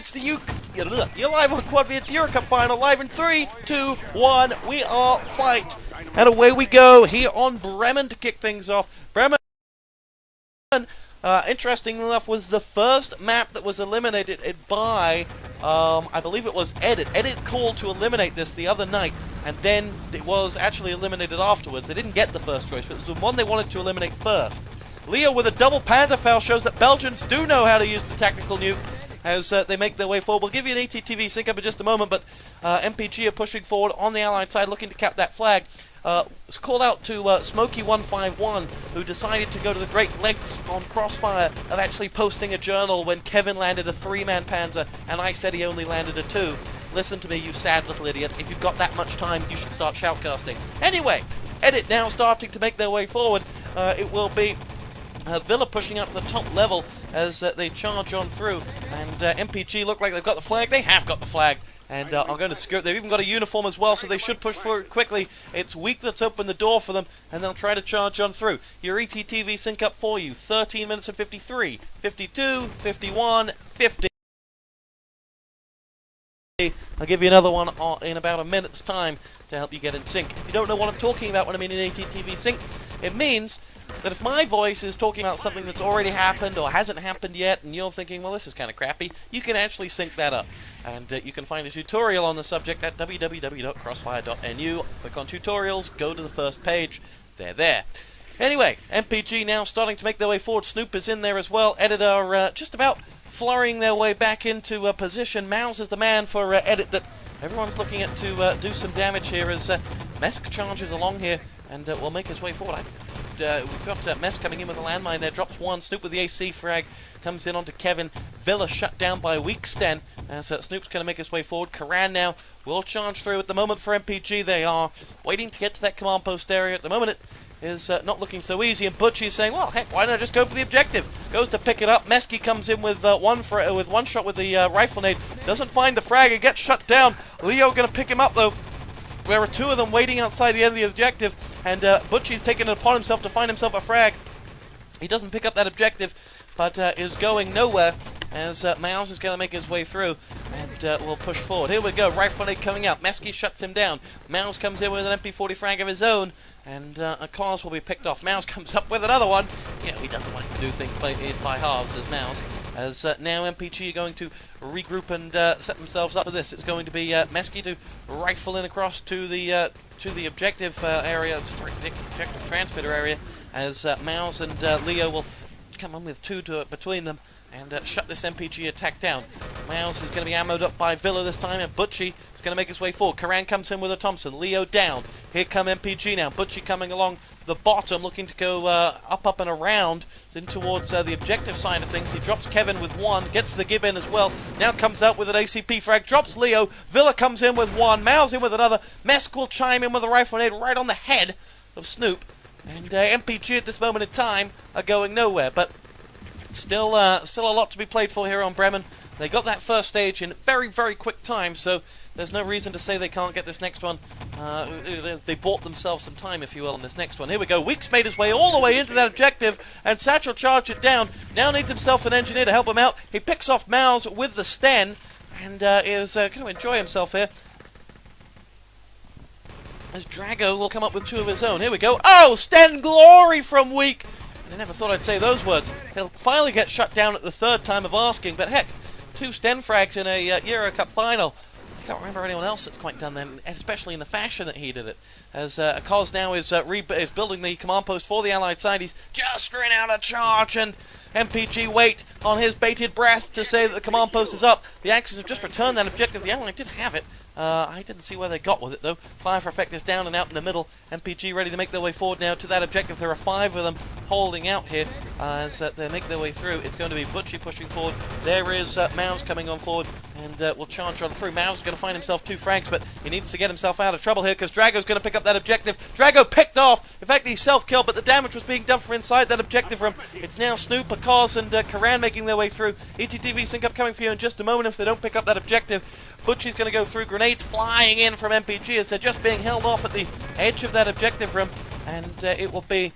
it's the you're live on Quad V, it's EuroCup final, live in 3, 2, 1, we are fight. And away we go here on Bremen to kick things off. Bremen, interestingly enough, was the first map that was eliminated by, I believe it was EDiT. EDiT called to eliminate this the other night, and then it was actually eliminated afterwards. They didn't get the first choice, but it was the one they wanted to eliminate first. Leo with a double panzerfaust shows that Belgians do know how to use the tactical nuke as they make their way forward. We'll give you an ETTV sync up in just a moment, but mPG are pushing forward on the Allied side, looking to cap that flag. It's called out to Smokey151, who decided to go to the great lengths on Crossfire of actually posting a journal when Kevin landed a 3-man panzer and I said he only landed a 2. Listen to me, you sad little idiot. If you've got that much time, you should start shoutcasting. Anyway, EDiT now starting to make their way forward. It will be Villa pushing out to the top level as they charge on through, and mPG look like they've got the flag. They have got the flag, and I'm going to skirt. They've even got a uniform as well, so they should push forward quickly. It's Weak that's opened the door for them, and they'll try to charge on through. Your ETTV sync up for you: 13 minutes and 53, 52, 51, 50. I'll give you another one in about a minute's time to help you get in sync. If you don't know what I'm talking about when I mean an ETTV sync, it means that if my voice is talking about something that's already happened or hasn't happened yet, and you're thinking, well, this is kind of crappy, you can actually sync that up. And you can find a tutorial on the subject at www.crossfire.nu. Click on tutorials, go to the first page. They're there. Anyway, mPG now starting to make their way forward. Snoop is in there as well. EDiT are just about flurrying their way back into position. Mouse is the man for EDiT that everyone's looking at to do some damage here as Mesk charges along here and will make his way forward. We've got Mesk coming in with a landmine there, drops one. Snoop with the AC frag comes in onto Kevin. Villa shut down by Weeksten as Snoop's going to make his way forward. Karan now will charge through. At the moment for mPG, they are waiting to get to that command post area. At the moment it is not looking so easy, and Butchie's saying, well, heck, why not just go for the objective? Goes to pick it up. Mesky comes in with one shot with the rifle nade. Doesn't find the frag and gets shut down. Leo going to pick him up, though. There are two of them waiting outside the end of the objective, and Butchie's taken it upon himself to find himself a frag. He doesn't pick up that objective, but is going nowhere as Mouse is going to make his way through, and will push forward. Here we go, rifle nade coming out. Mesky shuts him down. Mouse comes in with an MP40 frag of his own, and a cars will be picked off. Mouse comes up with another one. You know, he doesn't like to do things by halves as Mouse. As now mPG are going to regroup and set themselves up for this. It's going to be Mesky to rifle in across to the objective area, sorry, to the objective transmitter area, as Mouse and Leo will come on with two between them and shut this mPG attack down. Mouse is going to be ammoed up by Villa this time, and Butchie is going to make his way forward. Karan comes in with a Thompson. Leo down. Here come mPG now. Butchie coming along the bottom, looking to go up and around in towards the objective side of things. He drops Kevin with one, gets the give in as well. Now comes out with an ACP frag, drops Leo. Villa comes in with one, Mao's in with another. Mesk will chime in with a rifle nade right on the head of Snoop. And mPG at this moment in time are going nowhere, but still a lot to be played for here on Bremen. They got that first stage in very, very quick time, so there's no reason to say they can't get this next one. They bought themselves some time, if you will, on this next one. Here we go. Weeks made his way all the way into that objective, and Satchel charged it down. Now needs himself an engineer to help him out. He picks off Mouse with the Sten, and is going to enjoy himself here. As Drago will come up with two of his own. Here we go. Oh, Sten glory from Weak! I never thought I'd say those words. He'll finally get shut down at the third time of asking, but heck, 2 Sten frags in a EuroCup final. I can't remember anyone else that's quite done that, especially in the fashion that he did it. As Koz now is building the command post for the Allied side. He's just ran out of charge, and mPG wait on his bated breath to say that the command post is up. The Axis have just returned that objective. The Allied did have it. I didn't see where they got with it, though. Fire for effect is down and out in the middle. mPG ready to make their way forward now to that objective. There are 5 of them holding out here as they make their way through. It's going to be Butchie pushing forward. There is Mouse coming on forward and will charge on through. Mouse is going to find himself 2 frags, but he needs to get himself out of trouble here because Drago's going to pick up that objective. Drago picked off. In fact, he self-killed, but the damage was being done from inside that objective room. It's now Snoop, Akaz, and Karan making their way through. ETTV sync up coming for you in just a moment if they don't pick up that objective. Butchie's going to go through. Grenades flying in from mPG as they're just being held off at the edge of that objective room. And it will be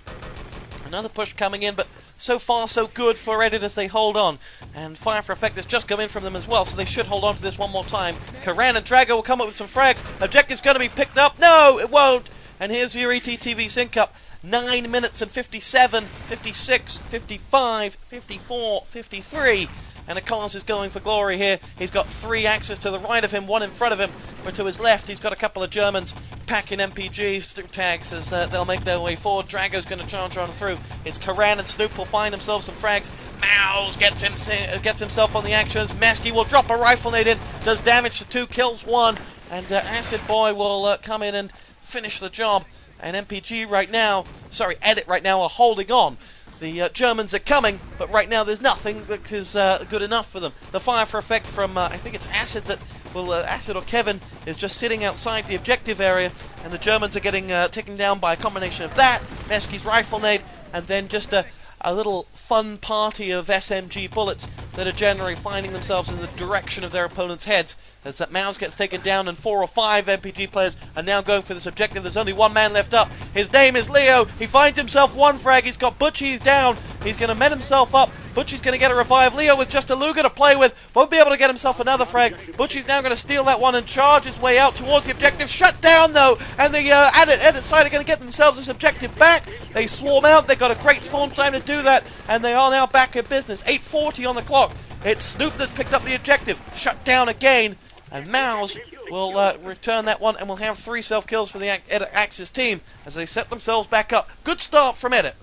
another push coming in, but So far, so good for EDiT as they hold on. And Fire for Effect has just come in from them as well, so they should hold on to this one more time. Karan and Drago will come up with some frags. Objective's going to be picked up. No, it won't. And here's your ETTV sync up. 9 minutes and 57, 56, 55, 54, 53. And Akaz is going for glory here. He's got 3 axes to the right of him, 1 in front of him. But to his left, he's got a couple of Germans packing mPG tags as they'll make their way forward. Drago's going to charge on through. It's Karan and Snoop will find themselves some frags. Mouse gets himself on the action as Mesky will drop a rifle nade in. Does damage to 2, kills 1. And Acid Boy will come in and finish the job. And mPG right now, sorry, EDiT right now are holding on. The Germans are coming, but right now there's nothing that is good enough for them. The Fire for Effect from, I think it's Acid that will, Acid or Kevin, is just sitting outside the objective area, and the Germans are getting taken down by a combination of that, Mesky's rifle nade, and then just a little fun party of SMG bullets that are generally finding themselves in the direction of their opponent's heads. As that Mouse gets taken down and 4 or 5 MPG players are now going for this objective. There's only 1 man left up. His name is Leo. He finds himself 1 frag. He's got Butchie's down. He's going to met himself up. Butchie's going to get a revive. Leo with just a Luger to play with. Won't be able to get himself another frag. Butchie's now going to steal that one and charge his way out towards the objective. Shut down though. And the EDiT side are going to get themselves this objective back. They swarm out. They've got a great spawn time to do that. And they are now back in business. 8:40 on the clock. It's Snoop that's picked up the objective. Shut down again. And Mouse will return that one, and we'll have 3 self-kills for the EDiT Axis team as they set themselves back up. Good start from EDiT.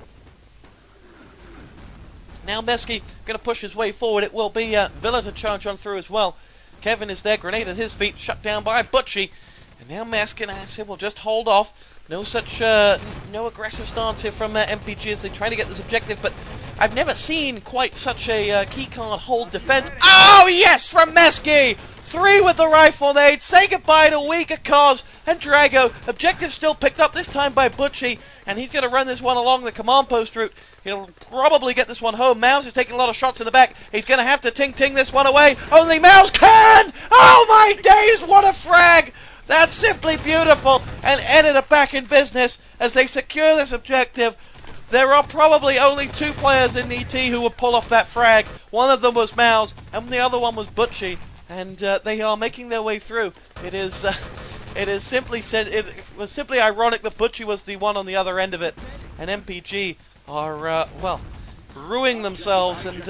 Now Mesky going to push his way forward. It will be Villa to charge on through as well. Kevin is there, grenade at his feet, shut down by Butchie. And now Mesky and Acid will just hold off. No such, no aggressive stance here from mPG as they try to get this objective, but I've never seen quite such a keycard hold defense. Oh yes, from Mesky! 3 with the rifle nade. Say goodbye to weaker cars and Drago. Objective still picked up, this time by Butchie, and he's going to run this one along the command post route. He'll probably get this one home. Mouse is taking a lot of shots in the back. He's going to have to ting this one away. Only Mouse can! Oh my days, what a frag! That's simply beautiful. And EDiT are back in business as they secure this objective. There are probably only 2 players in ET who would pull off that frag. One of them was Mouse, and the other one was Butchie. And they are making their way through. It is simply said. It was simply ironic that Butchie was the one on the other end of it, and mPG are well, ruining themselves and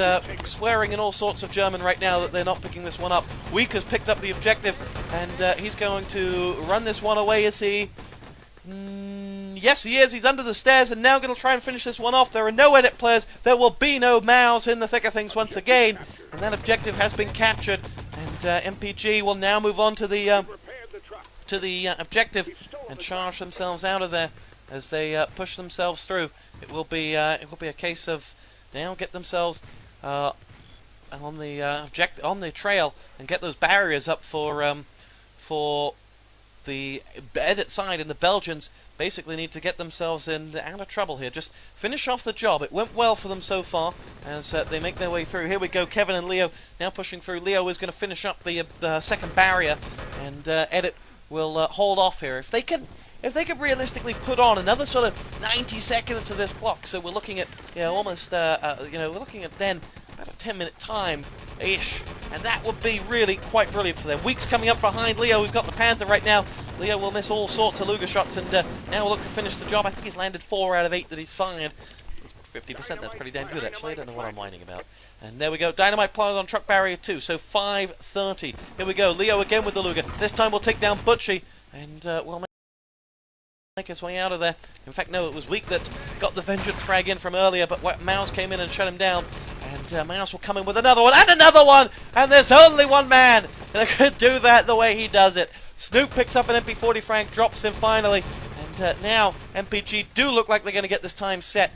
swearing in all sorts of German right now that they're not picking this one up. Weak has picked up the objective, and he's going to run this one away. Is he? Yes, he is. He's under the stairs and now going to try and finish this one off. There are no EDiT players. There will be no Mouse in the thick of things once again, and that objective has been captured. And mPG will now move on to the objective and charge themselves out of there as they push themselves through. It will be a case of now get themselves on the trail and get those barriers up for the EDiT side, and the Belgians basically need to get themselves out of trouble here. Just finish off the job. It went well for them so far as they make their way through. Here we go, Kevin and Leo now pushing through. Leo is going to finish up the second barrier, and EDiT will hold off here. If they can realistically put on another sort of 90 seconds to this clock, so we're looking at almost we're looking at then about a 10-minute time-ish, and that would be really quite brilliant for them. Week's coming up behind Leo, who's got the Panther right now. Leo will miss all sorts of Luger shots, and now we'll look to finish the job. I think he's landed 4 out of 8 that he's fired. 50%, that's pretty damn good, actually. I don't know what I'm whining about. And there we go, dynamite planted on truck barrier 2, so 5:30. Here we go, Leo again with the Luger. This time we'll take down Butchie, and we'll make his way out of there. In fact, no, it was Weak that got the vengeance frag in from earlier, but Mouse came in and shut him down. And Mouse will come in with another one, and there's only 1 man that could do that the way he does it. Snoop picks up an MP40 frag, drops him finally, and now mPG do look like they're going to get this time set.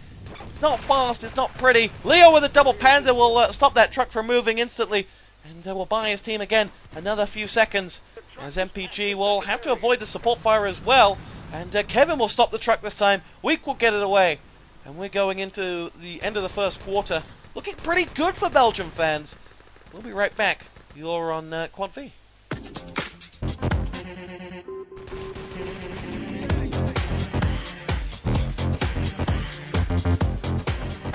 It's not fast, it's not pretty. Leo with a double Panzer will stop that truck from moving instantly, and will buy his team again another few seconds, as mPG will have to avoid the support fire as well, and Kevin will stop the truck this time. Weak will get it away, and we're going into the end of the first quarter. Looking pretty good for Belgium fans. We'll be right back. You're on Quad V.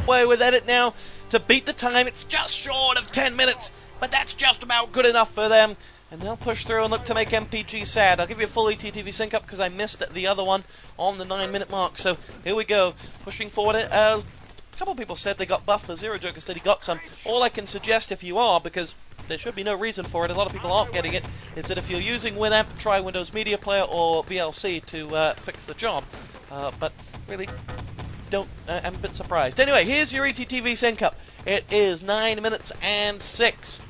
halfway with EDiT now to beat the time. It's just short of 10 minutes, but that's just about good enough for them. And they'll push through and look to make mPG sad. I'll give you a full ETTV sync up because I missed the other one on the 9-minute mark. So here we go, pushing forward. A couple of people said they got buffed. ZeroJoker said he got some. All I can suggest, if you are, because there should be no reason for it, a lot of people aren't getting it, is that if you're using Winamp, try Windows Media Player or VLC to fix the job. But really, I'm a bit surprised. Anyway, here's your ETTV sync up. It is 9 minutes and 6.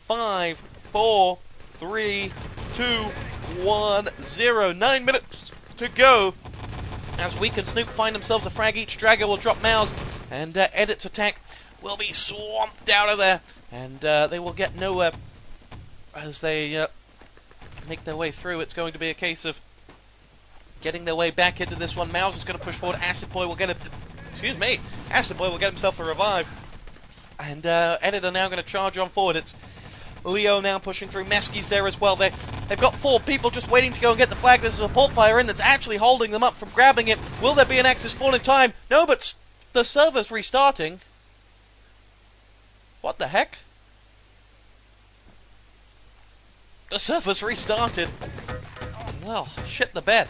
Five, 4, 3, 2, 1, 0. 9 minutes to go. As Weak and Snoop find themselves a frag each, Drago will drop Mouse, and EDiT's attack will be swamped out of there, and they will get nowhere as they make their way through. It's going to be a case of getting their way back into this one. Mouse is going to push forward. Acid Boy will get Acid Boy will get himself a revive, and EDiT are now going to charge on forward. It's Leo now pushing through. Mesky's there as well. They've got 4 people just waiting to go and get the flag. There's a support fire in that's actually holding them up from grabbing it. Will there be an Axis spawn in time? No, but the server's restarting. What the heck? The server's restarted. Well, shit the bed.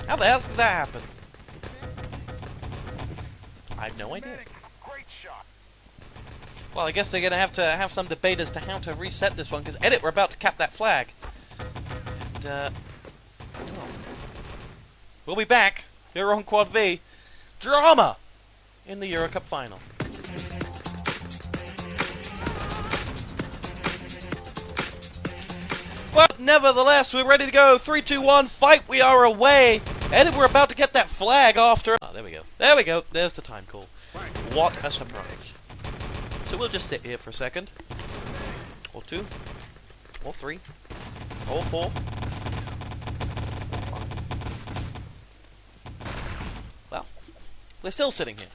How the hell did that happen? I have no idea. Well, I guess they're going to have some debate as to how to reset this one, because EDiT were about to cap that flag. And, we'll be back here on Quad V. Drama in the EuroCup final. But nevertheless, we're ready to go. 3, 2, 1, fight. We are away. EDiT were about to get that flag after. Oh, there we go. There we go. There's the time call. What a surprise. So we'll just sit here for a second, or 2, or 3, or 4, or 5. Well, we're still sitting here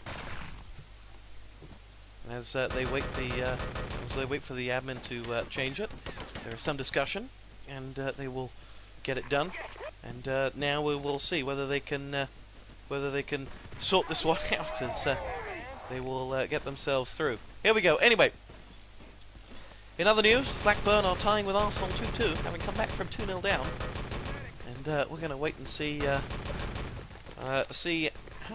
as they wait for the admin to change it. There is some discussion, and they will get it done. And now we will see whether they can sort this one out as they will get themselves through. Here we go. Anyway, in other news, Blackburn are tying with Arsenal 2-2, having come back from 2-0 down. And we're going to wait and see how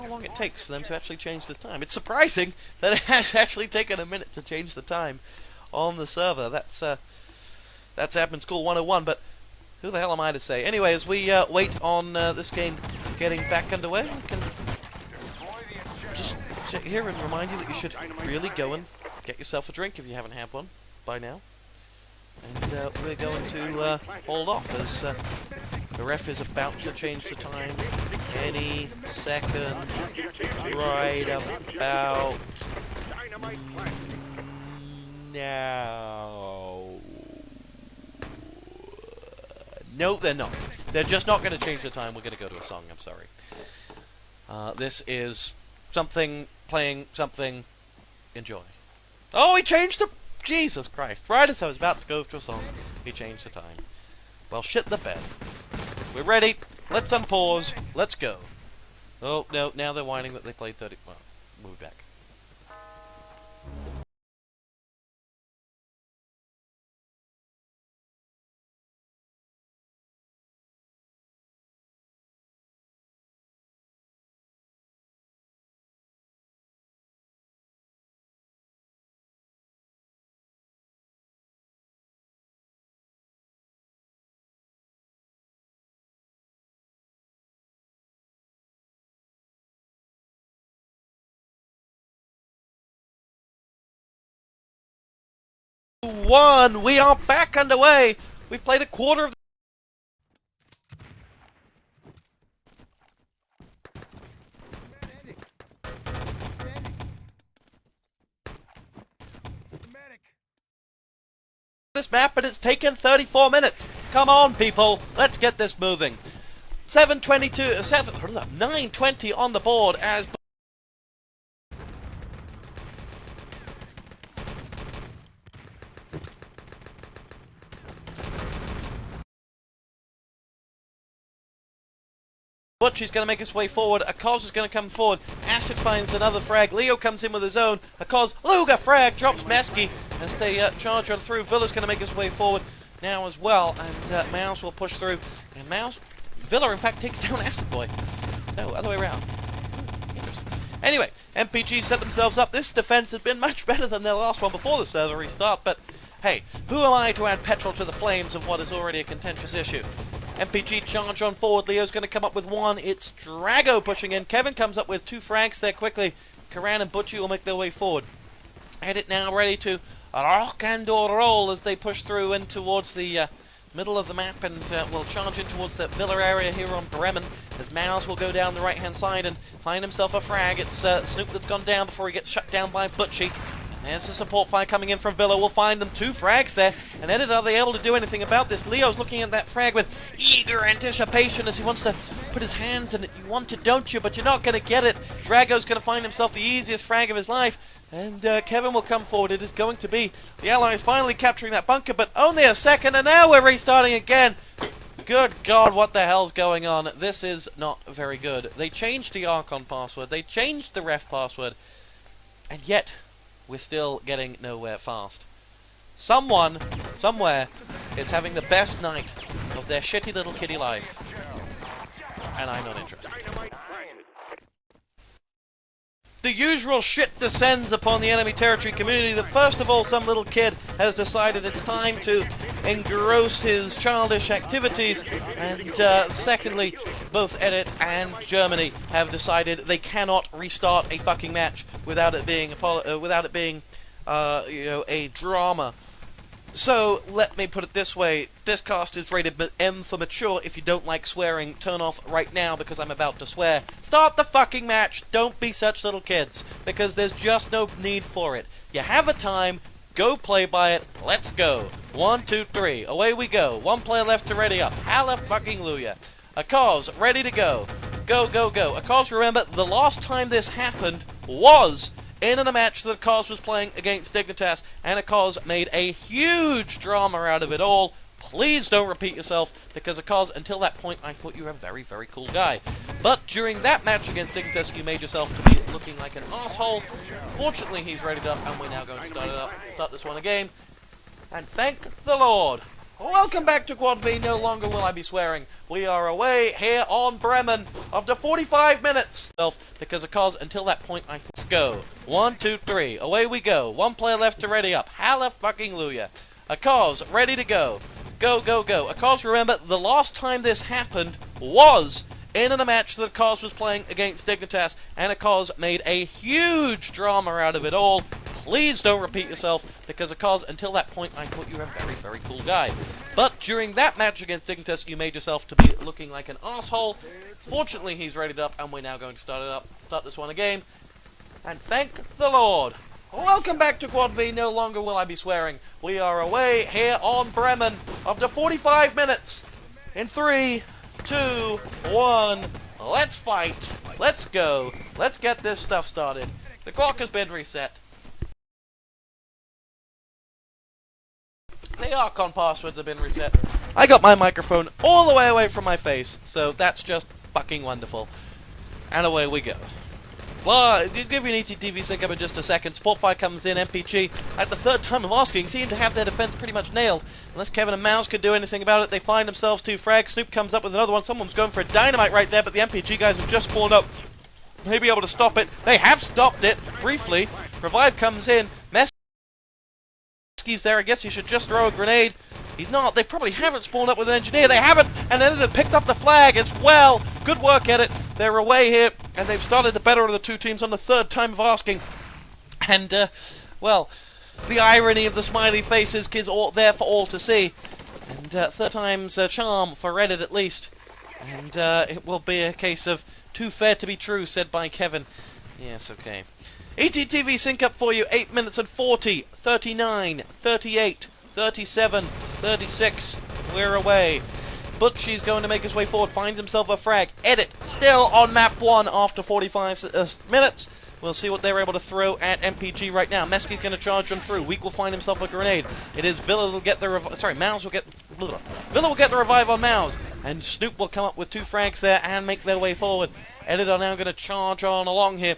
long it takes for them to actually change this time. It's surprising that it has actually taken a minute to change the time on the server. That's Admin School 101, but who the hell am I to say? Anyway, as we wait on this game getting back underway, we can just sit here and remind you that you should really go and get yourself a drink if you haven't had one by now. And we're going to hold off as the ref is about to change the time any second, right about now. No, they're not. They're just not going to change the time. We're going to go to a song. I'm sorry. This is something playing something. Enjoy. Oh, he changed the... Jesus Christ. Right as I was about to go to a song, he changed the time. Well, shit the bed. We're ready. Let's unpause. Let's go. Oh, no. Now they're whining that they played 30... Well, we'll be back. One. We are back underway. We've played a quarter of this map, and it's taken 34 minutes. Come on, people. Let's get this moving. 9:20 on the board as Butchie's going to make his way forward. Akaz is going to come forward. Acid finds another frag. Leo comes in with his own. Akaz, Luga frag, drops Mesky as they charge on through. Villa's going to make his way forward now as well, and Mouse will push through. And Villa in fact takes down Acid Boy. No, other way around. Interesting. Anyway, mPG set themselves up. This defense has been much better than their last one before the server restart, but hey, who am I to add petrol to the flames of what is already a contentious issue? mPG charge on forward. Leo's going to come up with one. It's Drago pushing in. Kevin comes up with two frags there quickly. Karan and Butchie will make their way forward. EDiT now ready to rock and roll as they push through in towards the middle of the map, and will charge in towards the Villa area here on Bremen, as Mouse will go down the right-hand side and find himself a frag. It's Snoop that's gone down before he gets shut down by Butchie. There's a support fire coming in from Villa. We'll find them two frags there. And EDiT, are they able to do anything about this? Leo's looking at that frag with eager anticipation as he wants to put his hands in it. You want to, don't you? But you're not going to get it. Drago's going to find himself the easiest frag of his life. And Kevin will come forward. It is going to be the Allies finally capturing that bunker, but only a second, and now we're restarting again. Good God, what the hell's going on? This is not very good. They changed the Archon password. They changed the ref password. And yet, we're still getting nowhere fast. Someone, somewhere, is having the best night of their shitty little kiddie life. And I'm not interested. The usual shit descends upon the enemy territory community that first of all some little kid has decided it's time to engross his childish activities, and secondly, both EDiT and Germany have decided they cannot restart a fucking match without it being a drama. So, let me put it this way, this cast is rated M for mature. If you don't like swearing, turn off right now because I'm about to swear. Start the fucking match, don't be such little kids, because there's just no need for it. You have a time, go play by it, let's go. 1, 2, 3, away we go. One player left to ready up, hallelujah. Akaz, ready to go. Go, go, go. Akaz, remember, the last time this happened was in a match that Akaz was playing against Dignitas, and Akaz made a huge drama out of it all. Please don't repeat yourself, because Akaz, until that point, I thought you were a very, very cool guy. But during that match against Dignitas, you made yourself to be looking like an asshole. Fortunately, he's readied up, and we're now going to start this one again. And thank the Lord. Welcome back to Quad V. No longer will I be swearing. We are away here on Bremen after 45 minutes. Because Akaz, until that point, I thought, let's go. 1, 2, 3, away we go. One player left to ready up. Hallelujah. Akaz, ready to go. Go, go, go. Akaz, remember, the last time this happened was in a match that Akaz was playing against Dignitas, and Akaz made a huge drama out of it all. Please don't repeat yourself, because Akaz, until that point, I thought you were a very, very cool guy. But during that match against Dignitas, you made yourself to be looking like an asshole. Fortunately, he's readied up, and we're now going to start this one again. And thank the Lord. Welcome back to Quad V. No longer will I be swearing. We are away here on Bremen after 45 minutes. In 3, 2, 1, let's fight. Let's go. Let's get this stuff started. The clock has been reset. The Archon passwords have been reset. I got my microphone all the way away from my face, so that's just fucking wonderful. And away we go. Well, I'll give you an ETTV sync up in just a second. Support fire comes in. mPG, at the third time of asking, seem to have their defense pretty much nailed. Unless Kevin and Mouse can do anything about it, they find themselves two frags. Snoop comes up with another one. Someone's going for a dynamite right there, but the mPG guys have just spawned up. May be able to stop it. They have stopped it, briefly. Revive comes in. Mesky's there. I guess you should just throw a grenade. He's not. They probably haven't spawned up with an engineer. They haven't, and then they've picked up the flag as well. Good work, EDiT. They're away here, and they've started the better of the two teams on the third time of asking. And, well, the irony of the smiley faces is all there for all to see. And third time's a charm for EDiT at least. And it will be a case of too fair to be true, said by Kevin. Yes, okay. ETTV sync up for you. 8 minutes and 40, 39, 38, 37, 36. We're away. Butchie's going to make his way forward, finds himself a frag. EDiT still on map 1 after 45 minutes. We'll see what they're able to throw at mPG right now. Mesky's going to charge them through. Weak will find himself a grenade. It is Villa will get the Mouse will get... Villa will get the revive on Mouse. and Snoop will come up with 2 frags there and make their way forward. EDiT are now going to charge on along here.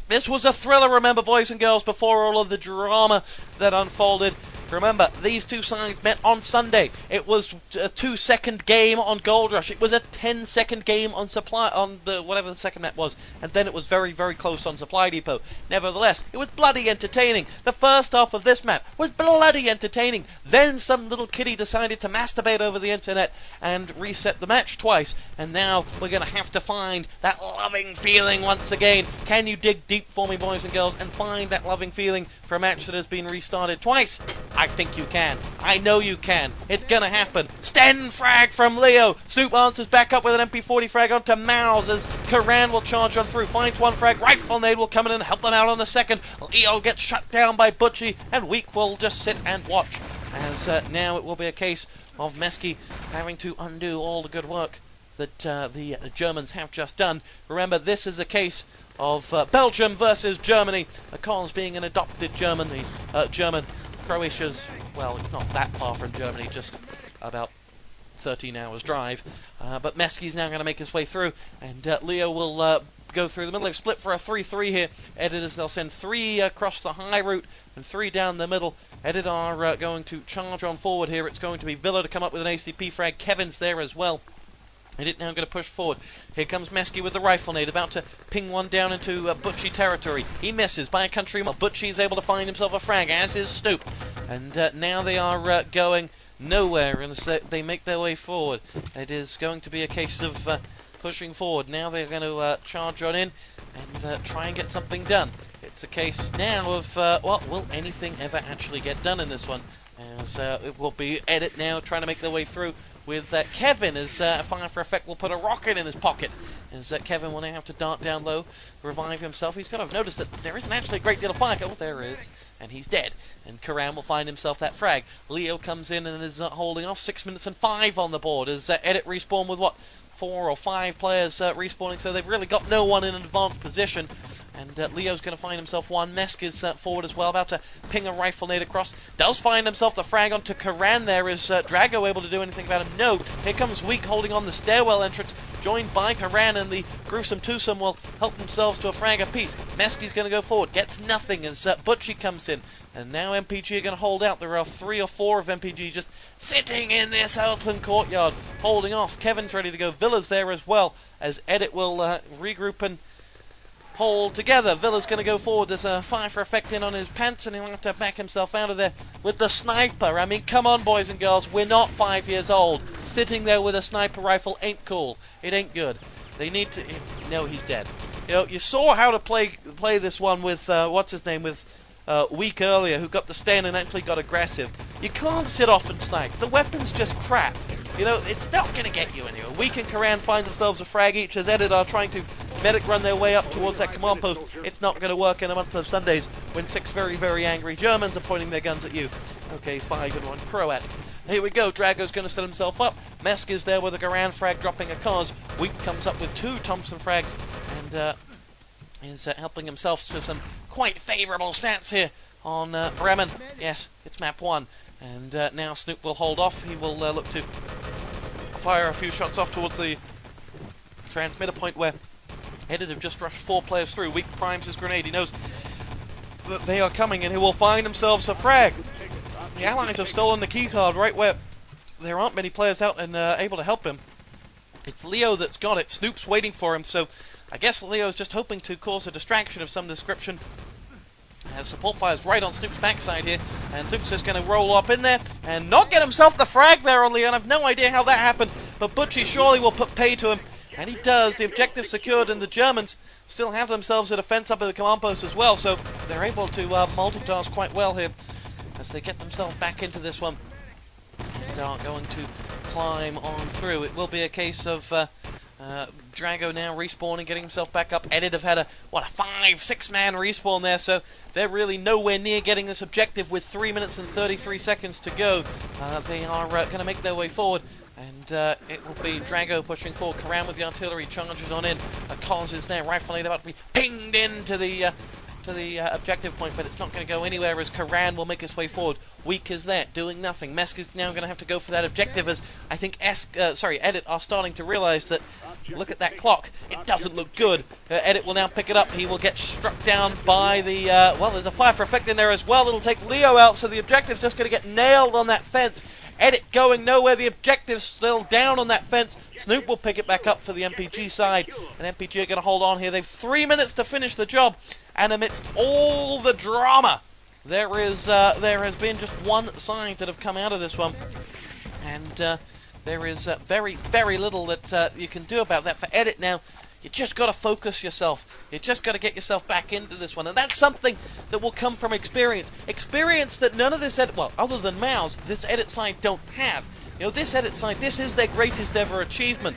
This was a thriller, remember, boys and girls, before all of the drama that unfolded. Remember, these two sides met on Sunday. It was a 2-second game on Gold Rush. It was a 10-second game on Supply, on the whatever the second map was, and then it was very, very close on Supply Depot. Nevertheless, it was bloody entertaining. The first half of this map was bloody entertaining. Then some little kiddie decided to masturbate over the internet and reset the match twice. And now we're going to have to find that loving feeling once again. Can you dig deep for me, boys and girls, and find that loving feeling for a match that has been restarted twice? I think you can. I know you can. It's gonna happen. Sten frag from Leo. Snoop answers back up with an MP40 frag onto Mouse as Karan will charge on through. Finds 1 frag. Rifle Nade will come in and help them out on the second. Leo gets shut down by Butchie, and Weak will just sit and watch. As now it will be a case of Mesky having to undo all the good work that the Germans have just done. Remember, this is a case of Belgium versus Germany. Cons being an adopted German. Croatia's, well, it's not that far from Germany, just about 13 hours drive. But Mesky's now going to make his way through, and Leo will go through the middle. They've split for a 3-3 here. EDiT, they'll send 3 across the high route and 3 down the middle. EDiT are going to charge on forward here. It's going to be Villa to come up with an ACP frag. Kevin's there as well. EDiT now going to push forward. Here comes Mesky with the rifle nade, about to ping one down into Butchie territory. He misses by a country mile. Butchie is able to find himself a frag, as is Snoop. And now they are going nowhere, and they make their way forward. It is going to be a case of pushing forward. Now they're going to charge on in and try and get something done. It's a case now of, well, will anything ever actually get done in this one? As it will be EDiT now trying to make their way through with Kevin, as Fire for Effect will put a rocket in his pocket. As Kevin will now have to dart down low, revive himself. He's kind of noticed that there isn't actually a great deal of fire. Oh, there is. And he's dead. And Karan will find himself that frag. Leo comes in and is holding off. 6 minutes and 5 on the board as EDiT respawn with, what, 4 or 5 players respawning. So they've really got no one in an advanced position. And Leo's going to find himself one. Mesk is forward as well, about to ping a rifle nade across. Does find himself the frag onto Karan there. Is Drago able to do anything about him? No. Here comes Weak holding on the stairwell entrance, joined by Karan, and the gruesome twosome will help themselves to a frag apiece. Mesky's going to go forward, gets nothing as Butchie comes in. And now MPG are going to hold out. There are 3 or 4 of MPG just sitting in this open courtyard, holding off. Kevin's ready to go. Villa's there as well, as EDiT will regroup and hold together. Villa's going to go forward. There's a Fire for Effect in on his pants, and he'll have to back himself out of there with the sniper. I mean, come on, boys and girls. We're not 5 years old. Sitting there with a sniper rifle ain't cool. It ain't good. They need to... No, he's dead. You know, you saw how to play this one with, what's his name, with Weak earlier, who got the stand and actually got aggressive. You can't sit off and snipe. The weapon's just crap. You know, it's not going to get you anywhere. Weak and Karan find themselves a frag each as EDiT are trying to medic run their way up towards that command post. It's not going to work in a month of Sundays when 6 very, very angry Germans are pointing their guns at you. Okay, 5 and 1 Croat. Here we go. Drago's going to set himself up. Mesk is there with a Karan frag dropping a cause. Weak comes up with 2 Thompson frags and is helping himself to some quite favourable stats here on Bremen. Yes, it's map 1. And now Snoop will hold off. He will look to fire a few shots off towards the transmitter point where EDiT have just rushed 4 players through. Weak primes his grenade. He knows that they are coming, and he will find themselves a frag. The Allies have stolen the keycard right where there aren't many players out and able to help him. It's Leo that's got it. Snoop's waiting for him, so I guess Leo's just hoping to cause a distraction of some description. Support fire's right on Snoop's backside here, and Snoop's just going to roll up in there and not get himself the frag there on Leo. I have no idea how that happened, but Butchie surely will put pay to him, and he does. The objective secured, and the Germans still have themselves a defense up at the command post as well, so they're able to multitask quite well here as they get themselves back into this one. They are going to climb on through. It will be a case of Drago now respawning, getting himself back up. EDiT have had a 5-6 man respawn there, so they're really nowhere near getting this objective with 3 minutes and 33 seconds to go. They are going to make their way forward, and it will be Drago pushing forward. Karan with the artillery charges on in. Cons is there. Rifle nade about to be pinged into the to the objective point, but it's not going to go anywhere as Karan will make his way forward. Weak is there, doing nothing. Mesk is now going to have to go for that objective as I think EDiT are starting to realise that, look at that clock, it doesn't look good. EDiT will now pick it up. He will get struck down by the, well, there's a fire for effect in there as well. It'll take Leo out, so the objective's just going to get nailed on that fence. EDiT going nowhere, the objective's still down on that fence. Snoop will pick it back up for the mPG side, and mPG are going to hold on here. They've 3 minutes to finish the job, and amidst all the drama, there has been just one side that have come out of this one, and there is very, very little that you can do about that. For EDiT now, you just got to focus yourself. You just got to get yourself back into this one. And that's something that will come from experience. Experience that none of this EDiT, well, other than Mao's, this EDiT side don't have. You know, this EDiT side, this is their greatest ever achievement.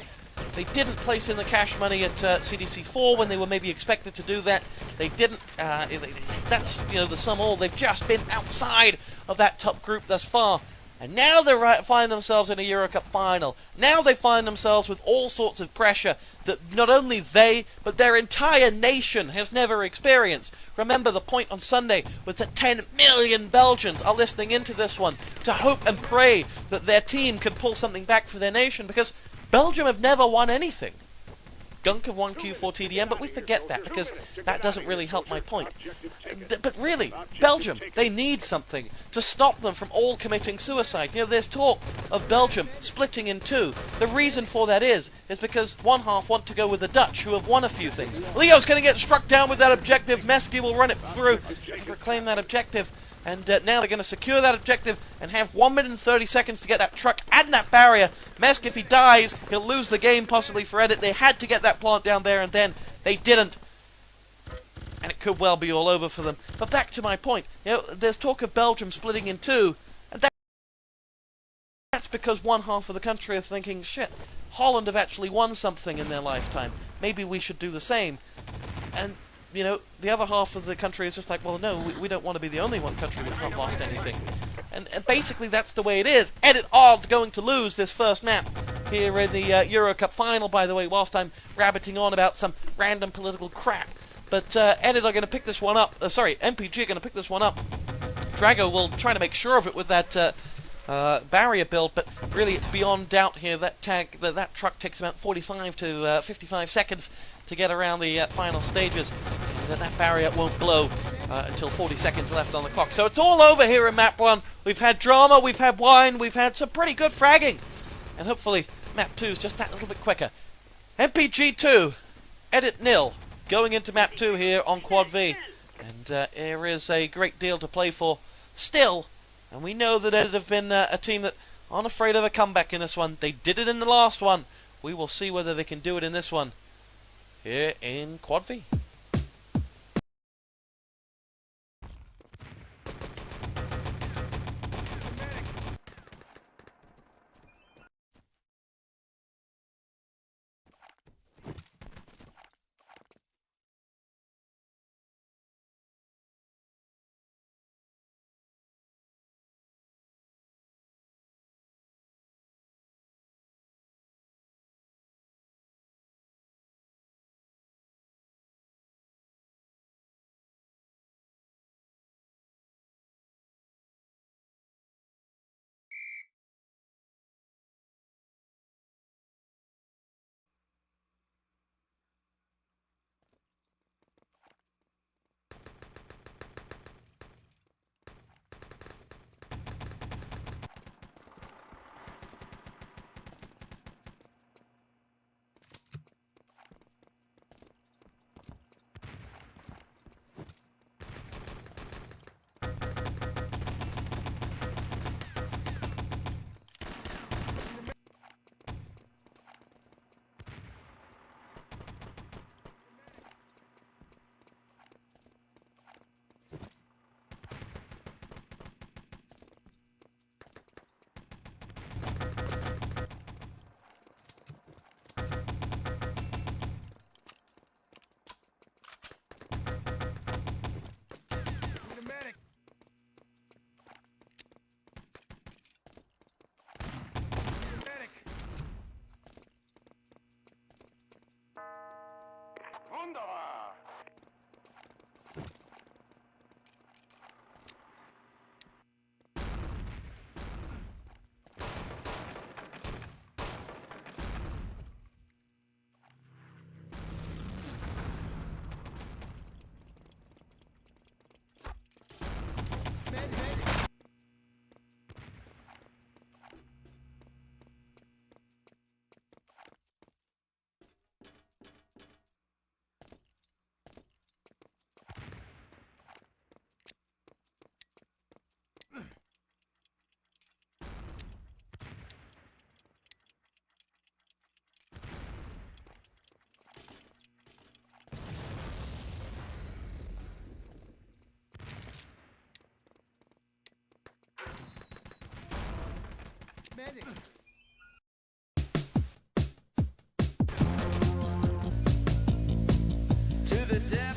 They didn't place in the cash money at CDC4 when they were maybe expected to do that. They didn't, that's, you know, the sum all. They've just been outside of that top group thus far. And now they find themselves in a EuroCup final. Now they find themselves with all sorts of pressure that not only they, but their entire nation has never experienced. Remember, the point on Sunday was that 10 million Belgians are listening into this one to hope and pray that their team can pull something back for their nation, because Belgium have never won anything. Gunk have won Q4 TDM, but we forget that because that doesn't really help my point. But really, Belgium, they need something to stop them from all committing suicide. You know, there's talk of Belgium splitting in two. The reason for that is because one half want to go with the Dutch, who have won a few things. Leo's going to get struck down with that objective. Mesky will run it through and reclaim that objective. And now they're going to secure that objective and have 1 minute and 30 seconds to get that truck and that barrier. Mesk, if he dies, he'll lose the game possibly for EDiT. They had to get that plant down there, and then they didn't. And it could well be all over for them. But back to my point. You know, there's talk of Belgium splitting in two. And that's because one half of the country are thinking, shit, Holland have actually won something in their lifetime. Maybe we should do the same. And you know, the other half of the country is just like, well, no, we don't want to be the only one country that's not lost anything. And basically that's the way it is. EDiT are going to lose this first map here in the EuroCup final, by the way, whilst I'm rabbiting on about some random political crap. But EDiT are going to pick this one up. mPG are going to pick this one up. Drago will try to make sure of it with that barrier build, but really it's beyond doubt here that that truck takes about 45 to 55 seconds to get around the final stages, and that barrier won't blow until 40 seconds left on the clock. So it's all over here in map 1. We've had drama, we've had wine, we've had some pretty good fragging, and hopefully map 2 is just that little bit quicker. mPG 2, EDiT 0, going into map 2 here on Quad V, and there is a great deal to play for still. And we know that EDiT have been a team that aren't afraid of a comeback in this one. They did it in the last one. We will see whether they can do it in this one here in Quad V.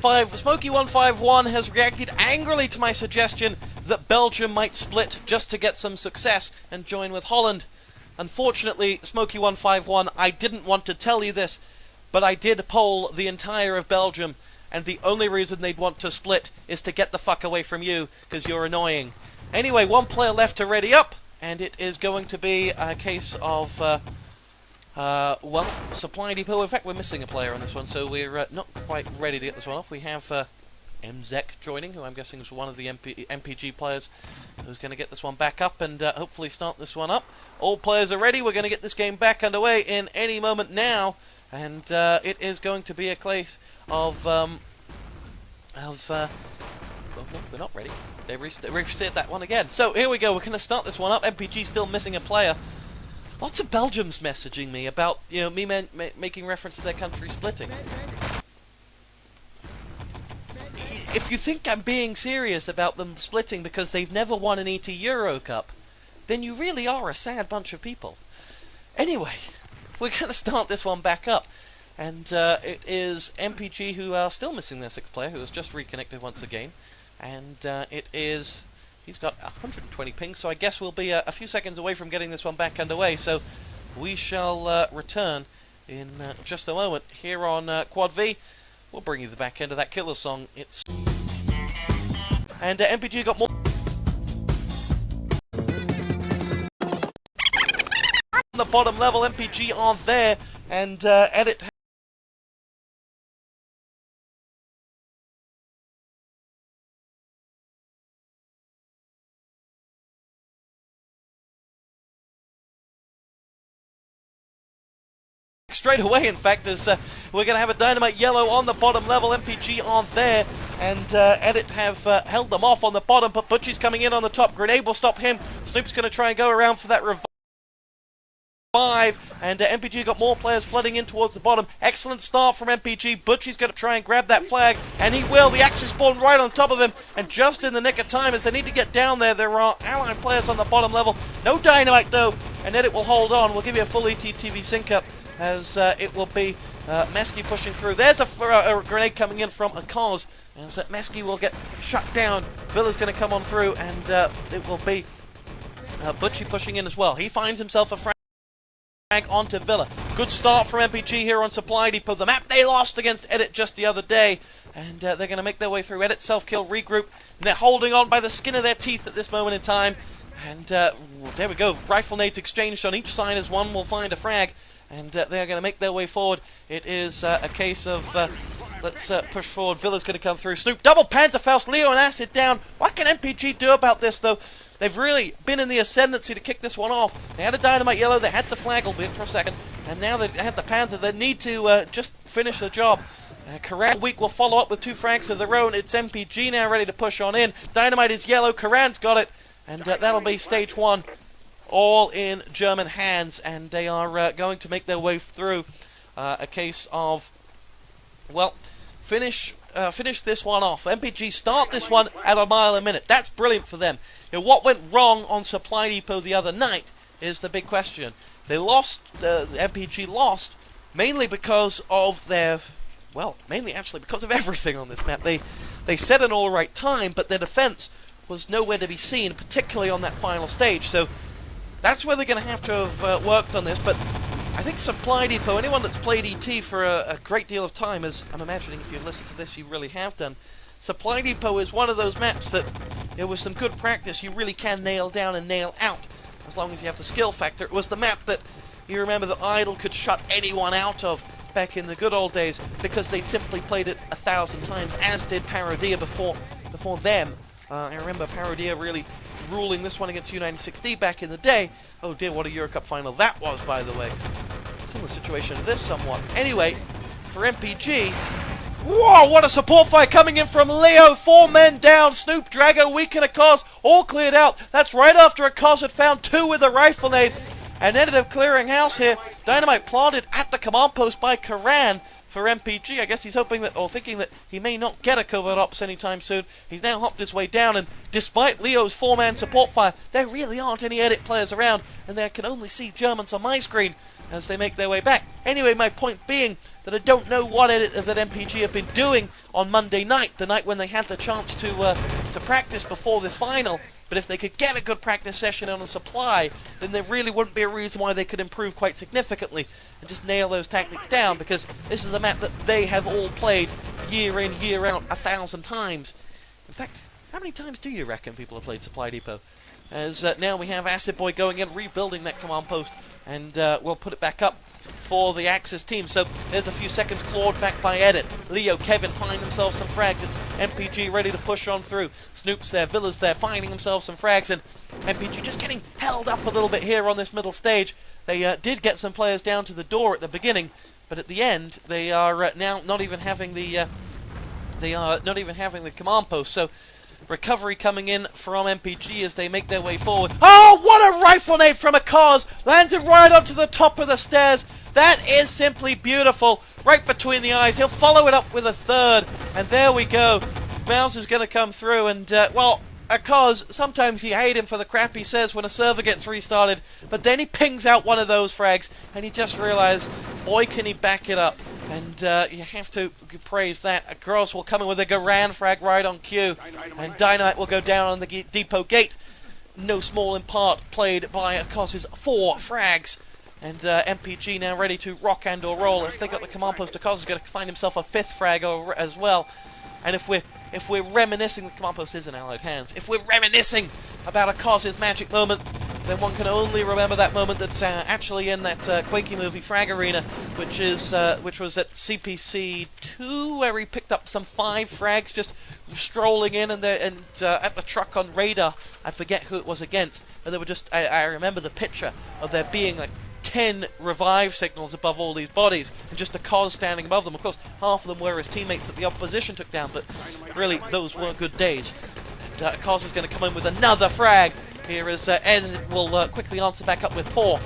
Smokey151 has reacted angrily to my suggestion that Belgium might split just to get some success and join with Holland. Unfortunately, Smokey151, I didn't want to tell you this, but I did poll the entire of Belgium, and the only reason they'd want to split is to get the fuck away from you, because you're annoying. Anyway, one player left to ready up, and it is going to be a case of, well, Supply Depot. In fact, we're missing a player on this one, so we're not quite ready to get this one off. We have MZek joining, who I'm guessing is one of the mPG players who's going to get this one back up and hopefully start this one up. All players are ready. We're going to get this game back underway in any moment now, and it is going to be a case of well, no, we're not ready. They reset that one again. So here we go. We're going to start this one up. mPG still missing a player. Lots of Belgians messaging me about, you know, me making reference to their country splitting. If you think I'm being serious about them splitting because they've never won an ET EuroCup, then you really are a sad bunch of people. Anyway, we're going to start this one back up. And it is mPG who are still missing their sixth player, who has just reconnected once again. And it is... he's got 120 ping, so I guess we'll be a few seconds away from getting this one back underway. So we shall return in just a moment here on Quad V. We'll bring you the back end of that killer song. It's... and mPG got more... on the bottom level, mPG aren't there, and EDiT... straight away, in fact, as we're going to have a Dynamite Yellow on the bottom level. mPG aren't there, and EDiT have held them off on the bottom, but Butchie's coming in on the top. Grenade will stop him. Snoop's going to try and go around for that revive, and mPG got more players flooding in towards the bottom. Excellent start from mPG. Butchie's going to try and grab that flag, and he will. The Axis spawned right on top of him, and just in the nick of time as they need to get down there, there are allied players on the bottom level. No Dynamite, though, and EDiT will hold on. We'll give you a full ETTV sync-up, as it will be Mesky pushing through. There's a grenade coming in from a cause, as Mesky will get shut down. Villa's going to come on through, and it will be Butchie pushing in as well. He finds himself a frag onto Villa. Good start from mPG here on Supply Depot. The map they lost against EDiT just the other day, and they're going to make their way through. EDiT self-kill, regroup, and they're holding on by the skin of their teeth at this moment in time. And there we go. Rifle nades exchanged on each side as one will find a frag. And they're going to make their way forward. It is a case of, let's push forward. Villa's going to come through. Snoop, double panzerfaust, Leo and Acid down. What can mPG do about this, though? They've really been in the ascendancy to kick this one off. They had a Dynamite Yellow, they had the flag, albeit for a second, and now they've had the Panzer. They need to just finish the job. Karan Week will follow up with two frags of their own. It's mPG now ready to push on in. Dynamite is yellow, Karan's got it, and that'll be stage one. All in German hands, and they are going to make their way through. A case of, well, finish this one off. mPG start this one at a mile a minute. That's brilliant for them. You know, what went wrong on Supply Depot the other night is the big question. They lost, mPG lost, mainly because of their, well, mainly actually because of everything on this map. They set an all right time, but their defense was nowhere to be seen, particularly on that final stage. So that's where they're going to have worked on this, but I think Supply Depot, anyone that's played ET for a great deal of time, as I'm imagining if you've listened to this, you really have done, Supply Depot is one of those maps that, with some good practice, you really can nail down and nail out, as long as you have the skill factor. It was the map that, you remember, that Idle could shut anyone out of back in the good old days, because they'd simply played it 1,000 times, as did Parodia before them. I remember Parodia really ruling this one against U96D back in the day. Oh dear, what a EuroCup final that was, by the way. Similar situation to this somewhat. Anyway, for mPG, whoa, what a support fight coming in from Leo. 4 men down. Snoop, Drago, Weak and a Cos, all cleared out. That's right after a Cos had found 2 with a rifle nade and ended up clearing house here. Dynamite planted at the command post by Karan. for mPG. I guess he's hoping that, or thinking that he may not get a covert ops anytime soon. He's now hopped his way down, and despite Leo's 4-man support fire, there really aren't any EDiT players around, and I can only see Germans on my screen as they make their way back. Anyway, my point being that I don't know what EDiT that mPG have been doing on Monday night, the night when they had the chance to practice before this final. But if they could get a good practice session on a supply, then there really wouldn't be a reason why they could improve quite significantly and just nail those tactics down, because this is a map that they have all played year in, year out 1,000 times. In fact, how many times do you reckon people have played Supply Depot? As now we have Acid Boy going in, rebuilding that command post, and we'll put it back up for the Axis team. So there's a few seconds clawed back by EDiT. Leo, Kevin find themselves some frags. It's mPG ready to push on through. Snoop's there, Villa's there, finding themselves some frags, and mPG just getting held up a little bit here on this middle stage. They did get some players down to the door at the beginning, but at the end they are now not even having the command post. So recovery coming in from mPG as they make their way forward. Oh, what a rifle nade from a cause! Landed right onto the top of the stairs. That is simply beautiful. Right between the eyes. He'll follow it up with a third. And there we go. Mouse is going to come through. And, well, a cause, sometimes you hate him for the crap he says when a server gets restarted. But then he pings out one of those frags. And he just realized, boy, can he back it up. And you have to praise that. Gross will come in with a Garan frag right on cue. And Dynamite will go down on the depot gate. No small in part played by Akos's 4 frags. And mPG now ready to rock and or roll. If they got the command post, Akos is going to find himself a 5th frag as well. And if we're reminiscing, the command post is in Allied hands. If we're reminiscing about Akos's magic moment, then one can only remember that moment that's actually in that Quakey movie Frag Arena, which was at CPC 2, where he picked up some 5 frags just strolling in and at the truck on radar. I forget who it was against, but they were just. I remember the picture of there being like 10 revive signals above all these bodies, and just a cause standing above them. Of course, half of them were his teammates that the opposition took down, but really, those weren't good days. And cause is going to come in with another frag. Here is Ed will quickly answer back up with 4,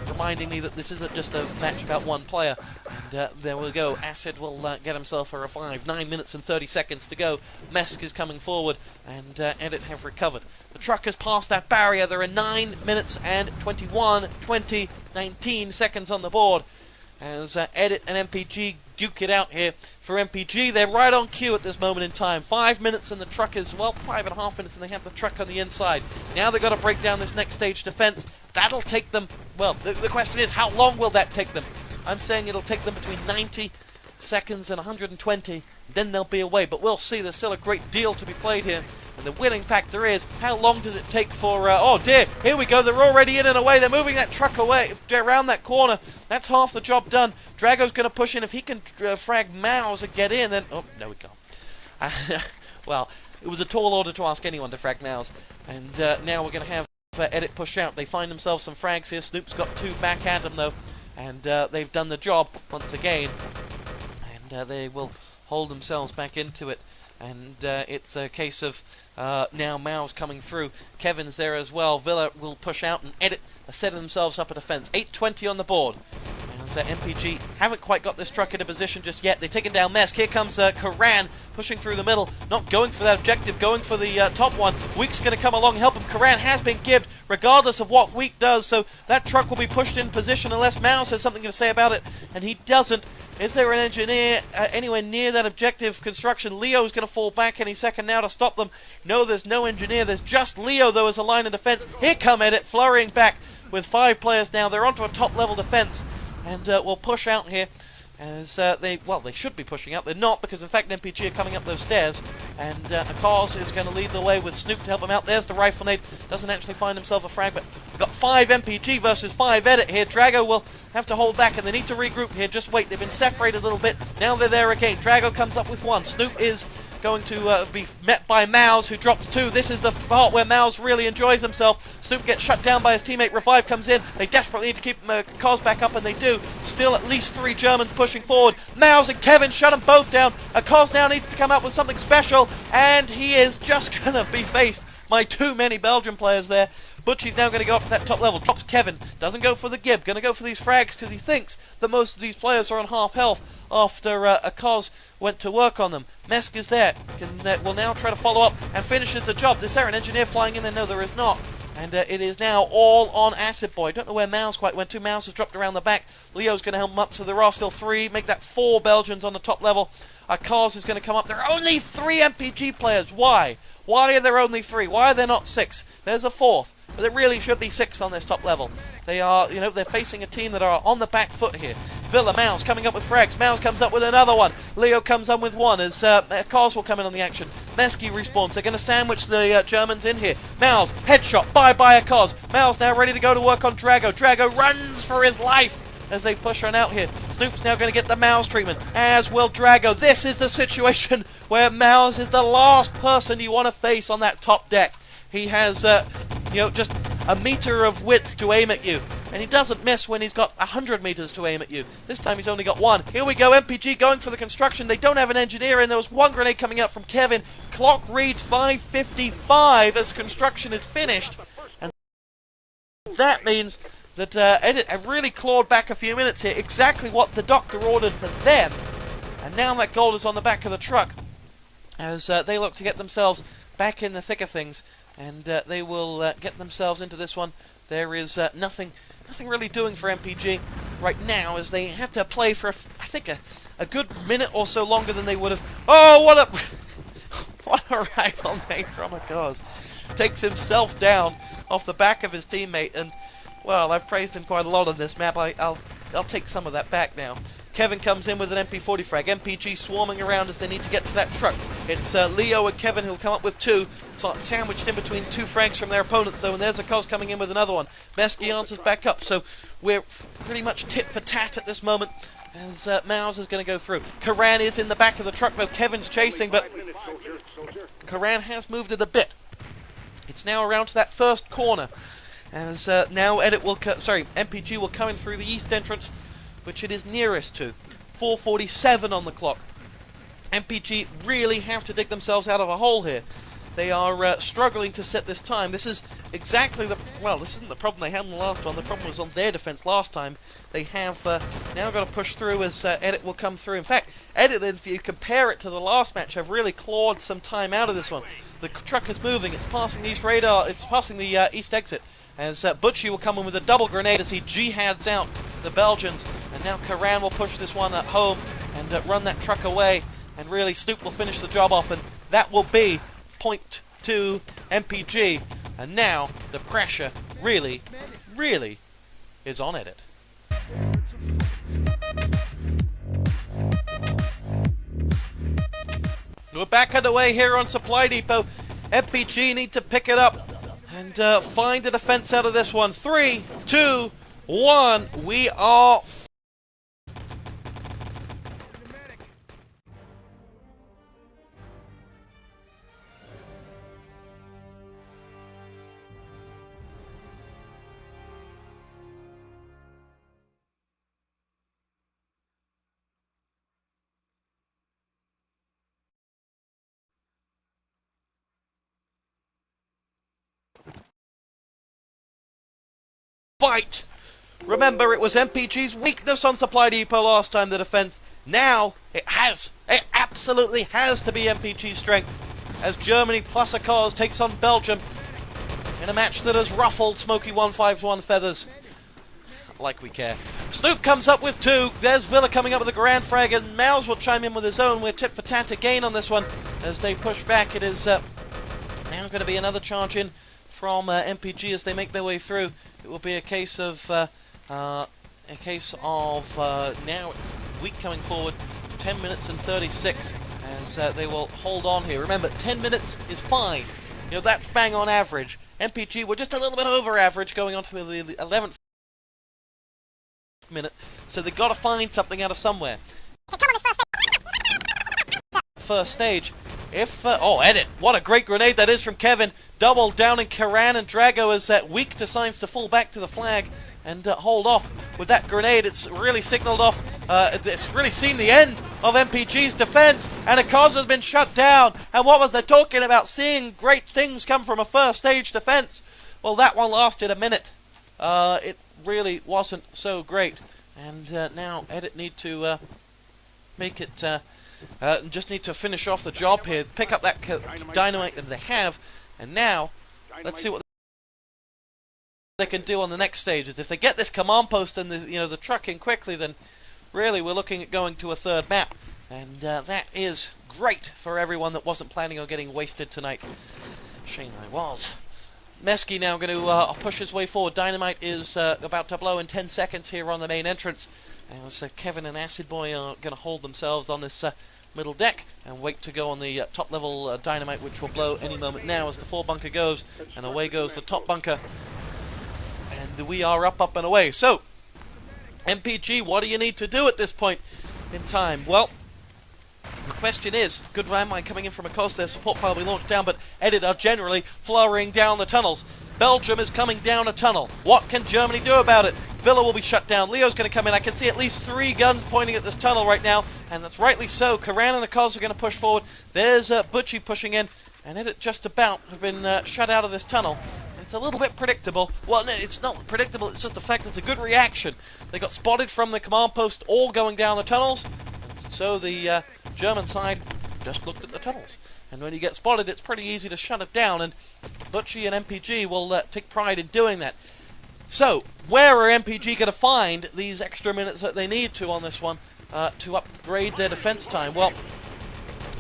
reminding me that this isn't just a match about one player. And there we go. Acid will get himself a revive. 9 minutes and 30 seconds to go. Mesk is coming forward, and EDiT have recovered. The truck has passed that barrier. There are 9 minutes and 21, 20, 19 seconds on the board. As EDiT and mPG duke it out here. For mPG, they're right on cue at this moment in time. 5 minutes and the truck is, well, 5.5 minutes and they have the truck on the inside. Now they've got to break down this next stage defense. That'll take them, well, the question is, how long will that take them? I'm saying it'll take them between 90 seconds and 120, then they'll be away. But we'll see, there's still a great deal to be played here. And the winning factor is, how long does it take for... oh dear, here we go, they're already in and away. They're moving that truck away, around that corner. That's half the job done. Drago's going to push in. If he can frag Mouse and get in, then... Oh, no, we can't. Well, it was a tall order to ask anyone to frag Mouse. And now we're going to have EDiT push out. They find themselves some frags here. Snoop's got 2 back at him, though. And they've done the job once again. And they will hold themselves back into it. And it's a case of now Mao's coming through. Kevin's there as well. Villa will push out, and EDiT are setting themselves up a defense. 8:20 on the board. As mPG haven't quite got this truck in a position just yet. They've taken down Mesk. Here comes Karan pushing through the middle. Not going for that objective, going for the top one. Week's going to come along and help him. Karan has been gibbed, regardless of what Week does. So that truck will be pushed in position unless Mao has something to say about it. And he doesn't. Is there an engineer anywhere near that objective construction? Leo's going to fall back any second now to stop them. No, there's no engineer. There's just Leo, though, as a line of defense. Here come EDiT, flurrying back with 5 players now. They're onto a top-level defense. And we'll push out here as they should be pushing out. They're not, because in fact mPG are coming up those stairs. And Akos is going to lead the way with Snoop to help him out. There's the rifle nade. Doesn't actually find himself a frag, but we've got 5 mPG versus 5 EDiT here. Drago will have to hold back, and they need to regroup here. Just wait. They've been separated a little bit. Now they're there again. Drago comes up with 1. Snoop is going to be met by Mouse, who drops 2. This is the part where Mouse really enjoys himself. Snoop gets shut down by his teammate. Revive comes in. They desperately need to keep Cos back up, and they do. Still at least 3 Germans pushing forward. Mouse and Kevin shut them both down. Cos now needs to come up with something special, and he is just going to be faced my too many Belgian players there. Butchie's now going to go up to that top level. Drops Kevin. Doesn't go for the Gib. Going to go for these frags because he thinks that most of these players are on half health after a cause went to work on them. Mesk is there. Will now try to follow up and finishes the job. Is there an engineer flying in there? No, there is not. And it is now all on Acid Boy. Don't know where Mouse quite went to. Mouse has dropped around the back. Leo's going to help him up, so there are still 3. Make that 4 Belgians on the top level. Cars is going to come up. There are only 3 MPG players. Why? Why are there only 3? Why are there not 6? There's a 4th. But there really should be 6 on this top level. They are, they're facing a team that are on the back foot here. Villa, Mouse coming up with frags. Mouse comes up with another one. Leo comes on with one as Cars will come in on the action. Mesky respawns. They're going to sandwich the Germans in here. Mouse, headshot, bye-bye a Cars. Mouse now ready to go to work on Drago. Drago runs for his life as they push on out here. Snoop's now going to get the Mouse treatment, as will Drago. This is the situation where Mouse is the last person you want to face on that top deck. He has, just a meter of width to aim at you. And he doesn't miss when he's got 100 meters to aim at you. This time he's only got 1. Here we go, MPG going for the construction. They don't have an engineer in. There was 1 grenade coming out from Kevin. Clock reads 5:55 as construction is finished. And that means that EDiT have really clawed back a few minutes here. Exactly what the doctor ordered for them. And now that gold is on the back of the truck as they look to get themselves back in the thick of things. And they will get themselves into this one. There is nothing really doing for MPG right now, as they have to play for, I think, a good minute or so longer than they would have. Oh, what a rifle nade from a Cause. Takes himself down off the back of his teammate, and, well, I've praised him quite a lot on this map. I'll take some of that back now. Kevin comes in with an MP40 frag. MPG swarming around as they need to get to that truck. It's Leo and Kevin who'll come up with 2. It's sandwiched in between 2 frags from their opponents, though, and there's a Cos coming in with another one. Mesky answers back up, so we're pretty much tit for tat at this moment as Mouse is going to go through. Karan is in the back of the truck, though. Kevin's chasing, but Karan has moved it a bit. It's now around to that first corner as now MPG will come in through the east entrance, which it is nearest to. 4:47 on the clock. MPG really have to dig themselves out of a hole here. They are struggling to set this time. This is exactly this isn't the problem they had in the last one. The problem was on their defense last time. They have now got to push through as EDiT will come through. In fact, EDiT, if you compare it to the last match, have really clawed some time out of this one. The truck is moving. It's passing the east radar. It's passing the east exit. As Butchie will come in with a double grenade as he jihads out the Belgians. And now Karan will push this one at home and run that truck away. And really, Snoop will finish the job off. And that will be point to MPG. And now, the pressure really, really is on EDiT. We're back underway here on Supply Depot. MPG need to pick it up and find a defense out of this one. 3, 2, 1. We are fight. Remember, it was MPG's weakness on Supply Depot last time, the defense. Now, it absolutely has to be MPG's strength, as Germany plus a cause takes on Belgium in a match that has ruffled Smoky 151 feathers. Like we care. Snoop comes up with 2. There's Villa coming up with a grand frag, and Mouse will chime in with his own. We're tit for tat again on this one as they push back. It is now going to be another charge in from MPG as they make their way through. It will be a case of now Weak coming forward. 10 minutes and 36 as they will hold on here. Remember, 10 minutes is fine. You know, that's bang on average. mPG were just a little bit over average going on to the 11th minute, so they've got to find something out of somewhere. First stage. If oh, EDiT! What a great grenade that is from Kevin. Double down in Karan, and Drago as Weak decides to fall back to the flag and hold off with that grenade. It's really signaled off. It's really seen the end of mPG's defense, and Akaz has been shut down. And what was they talking about? Seeing great things come from a first stage defense. Well, that one lasted a minute. It really wasn't so great. And now EDiT need to make it, just need to finish off the job here, pick up that dynamite that they have, and now let's see what they can do on the next stages. If they get this command post and the truck in quickly, then really we're looking at going to a third map, and that is great for everyone that wasn't planning on getting wasted tonight. Shame I was. Mesky now going to push his way forward. Dynamite is about to blow in 10 seconds here on the main entrance. And so Kevin and Acid Boy are going to hold themselves on this middle deck and wait to go on the top level Dynamite, which will blow any moment now as the 4 bunker goes. And away goes the top bunker. And we are up and away. So, mPG, what do you need to do at this point in time? Well, the question is, good landmine coming in from across their support file will be launched down, but EDiT are generally flowering down the tunnels. Belgium is coming down a tunnel. What can Germany do about it? Villa will be shut down. Leo's going to come in. I can see at least 3 guns pointing at this tunnel right now, and that's rightly so. Karan and the Akaz are going to push forward. There's Butchie pushing in, and EDiT just about have been shut out of this tunnel. It's a little bit predictable. Well, no, it's not predictable. It's just the fact it's a good reaction. They got spotted from the command post, all going down the tunnels, and so the German side just looked at the tunnels. And when you get spotted, it's pretty easy to shut it down, and Butchie and mPG will take pride in doing that. So, where are mPG going to find these extra minutes that they need to on this one to upgrade their defense time? Well,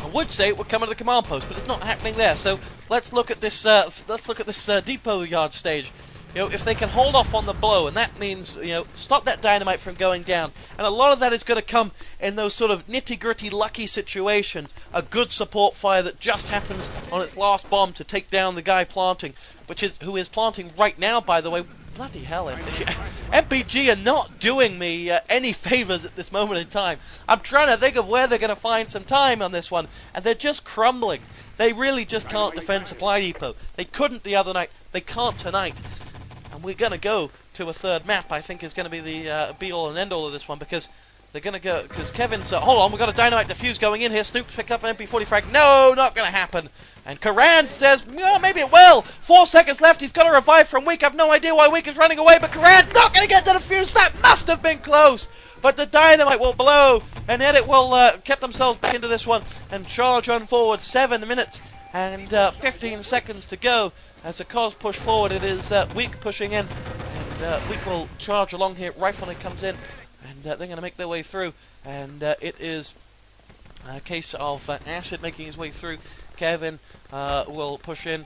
I would say it would come to the command post, but it's not happening there. So let's look at this. Depot yard stage. If they can hold off on the blow, and that means stop that dynamite from going down, and a lot of that is going to come in those sort of nitty-gritty, lucky situations. A good support fire that just happens on its last bomb to take down the guy planting, who is planting right now, by the way. Bloody hell, mPG are not doing me any favors at this moment in time. I'm trying to think of where they're going to find some time on this one, and they're just crumbling. They really just can't defend Supply Depot. They couldn't the other night. They can't tonight. And we're going to go to a third map, I think, is going to be the be-all and end-all of this one, because they're going to go, because Kevin's, hold on, we've got a dynamite defuse going in here. Snoop's picked up an MP40 frag. No, not going to happen. And Karan says, no, maybe it will. 4 seconds left. He's got to revive from Weak. I've no idea why Weak is running away, but Karan's not going to get to the fuse. That must have been close. But the dynamite will blow, and EDiT will get themselves back into this one and charge on forward. 7 minutes and 15 seconds to go as the cars push forward. It is Weak pushing in, and Weak will charge along here. Rifleman comes in, and they're going to make their way through, and it is a case of Acid making his way through. Kevin will push in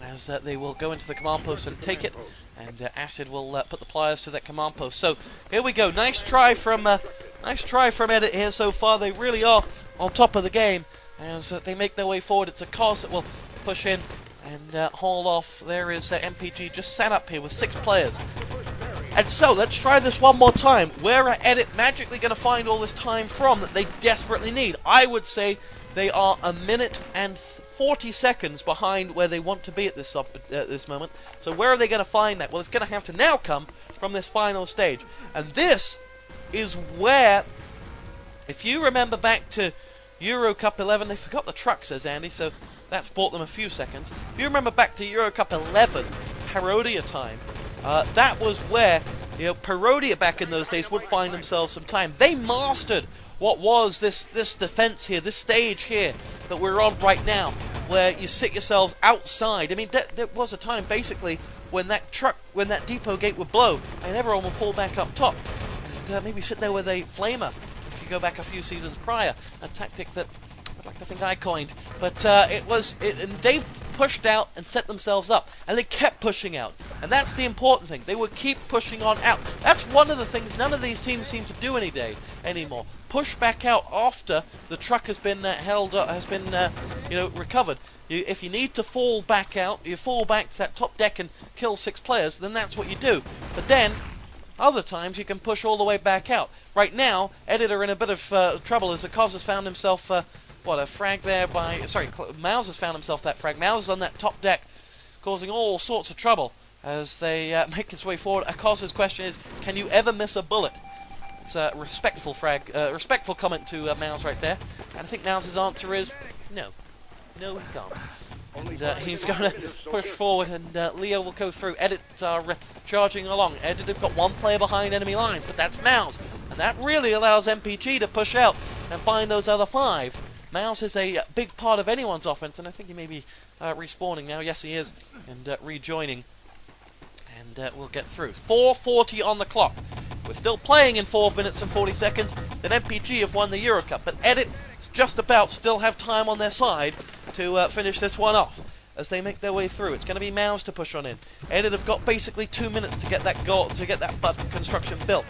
as they will go into the command post and take it, and Acid will put the pliers to that command post. So here we go. Nice try from EDiT here so far. They really are on top of the game as they make their way forward. It's a Akaz that will push in and haul off. There is mPG just sat up here with 6 players. And so, let's try this one more time. Where are EDiT magically going to find all this time from that they desperately need? I would say they are 1 minute and 40 seconds behind where they want to be at this moment. So where are they going to find that? Well, it's going to have to now come from this final stage. And this is where, if you remember back to EuroCup 11, they forgot the truck, says Andy, so that's bought them a few seconds. If you remember back to EuroCup 11, Parodia time, that was where Parodia back in those days would find themselves some time. They mastered what was this defense here, this stage here that we're on right now, where you sit yourselves outside. I mean, there was a time basically when that depot gate would blow and everyone would fall back up top and maybe sit there with a flamer. If you go back a few seasons prior, a tactic that I'd like to think I coined, but and they pushed out and set themselves up, and they kept pushing out, and that's the important thing. They would keep pushing on out. That's one of the things none of these teams seem to do anymore. Push back out after the truck has been recovered. If you need to fall back out, you fall back to that top deck and kill 6 players, then that's what you do. But then other times you can push all the way back out. Right now, EDiT are in a bit of trouble as Akaz has found himself a frag there by... Sorry, Mouse has found himself that frag. Mouse is on that top deck, causing all sorts of trouble as they make this way forward. Akaz's question is, can you ever miss a bullet? It's a respectful respectful comment to Mouse right there. And I think Mouse's answer is no. No, he can't. And he's going to push forward, and Leo will go through. EDiT are charging along. EDiT have got one player behind enemy lines, but that's Mouse. And that really allows mPG to push out and find those other 5. Mouse is a big part of anyone's offense, and I think he may be respawning now. Yes, he is. And rejoining. And we'll get through. 4:40 on the clock. If we're still playing in 4 minutes and 40 seconds, then mPG have won the EuroCup. But EDiT just about still have time on their side to finish this one off as they make their way through. It's going to be Mouse to push on in. EDiT have got basically 2 minutes to get that goal, to get that construction built.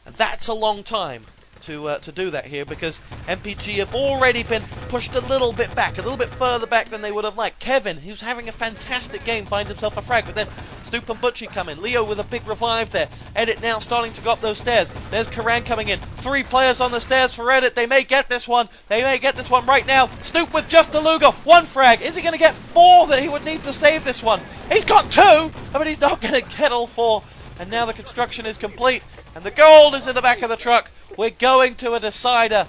And that's a long time to do that here, because mPG have already been pushed a little bit further back than they would have liked. Kevin, who's having a fantastic game, finds himself a frag, but then Stoop and Butchie come in. Leo with a big revive there. EDiT now starting to go up those stairs. There's Karan coming in. 3 players on the stairs for EDiT. They may get this one. They may get this one right now. Stoop with just a Luger. 1 frag. Is he going to get 4 that he would need to save this one? He's got 2, but he's not going to get all 4. And now the construction is complete. And the gold is in the back of the truck. We're going to a decider.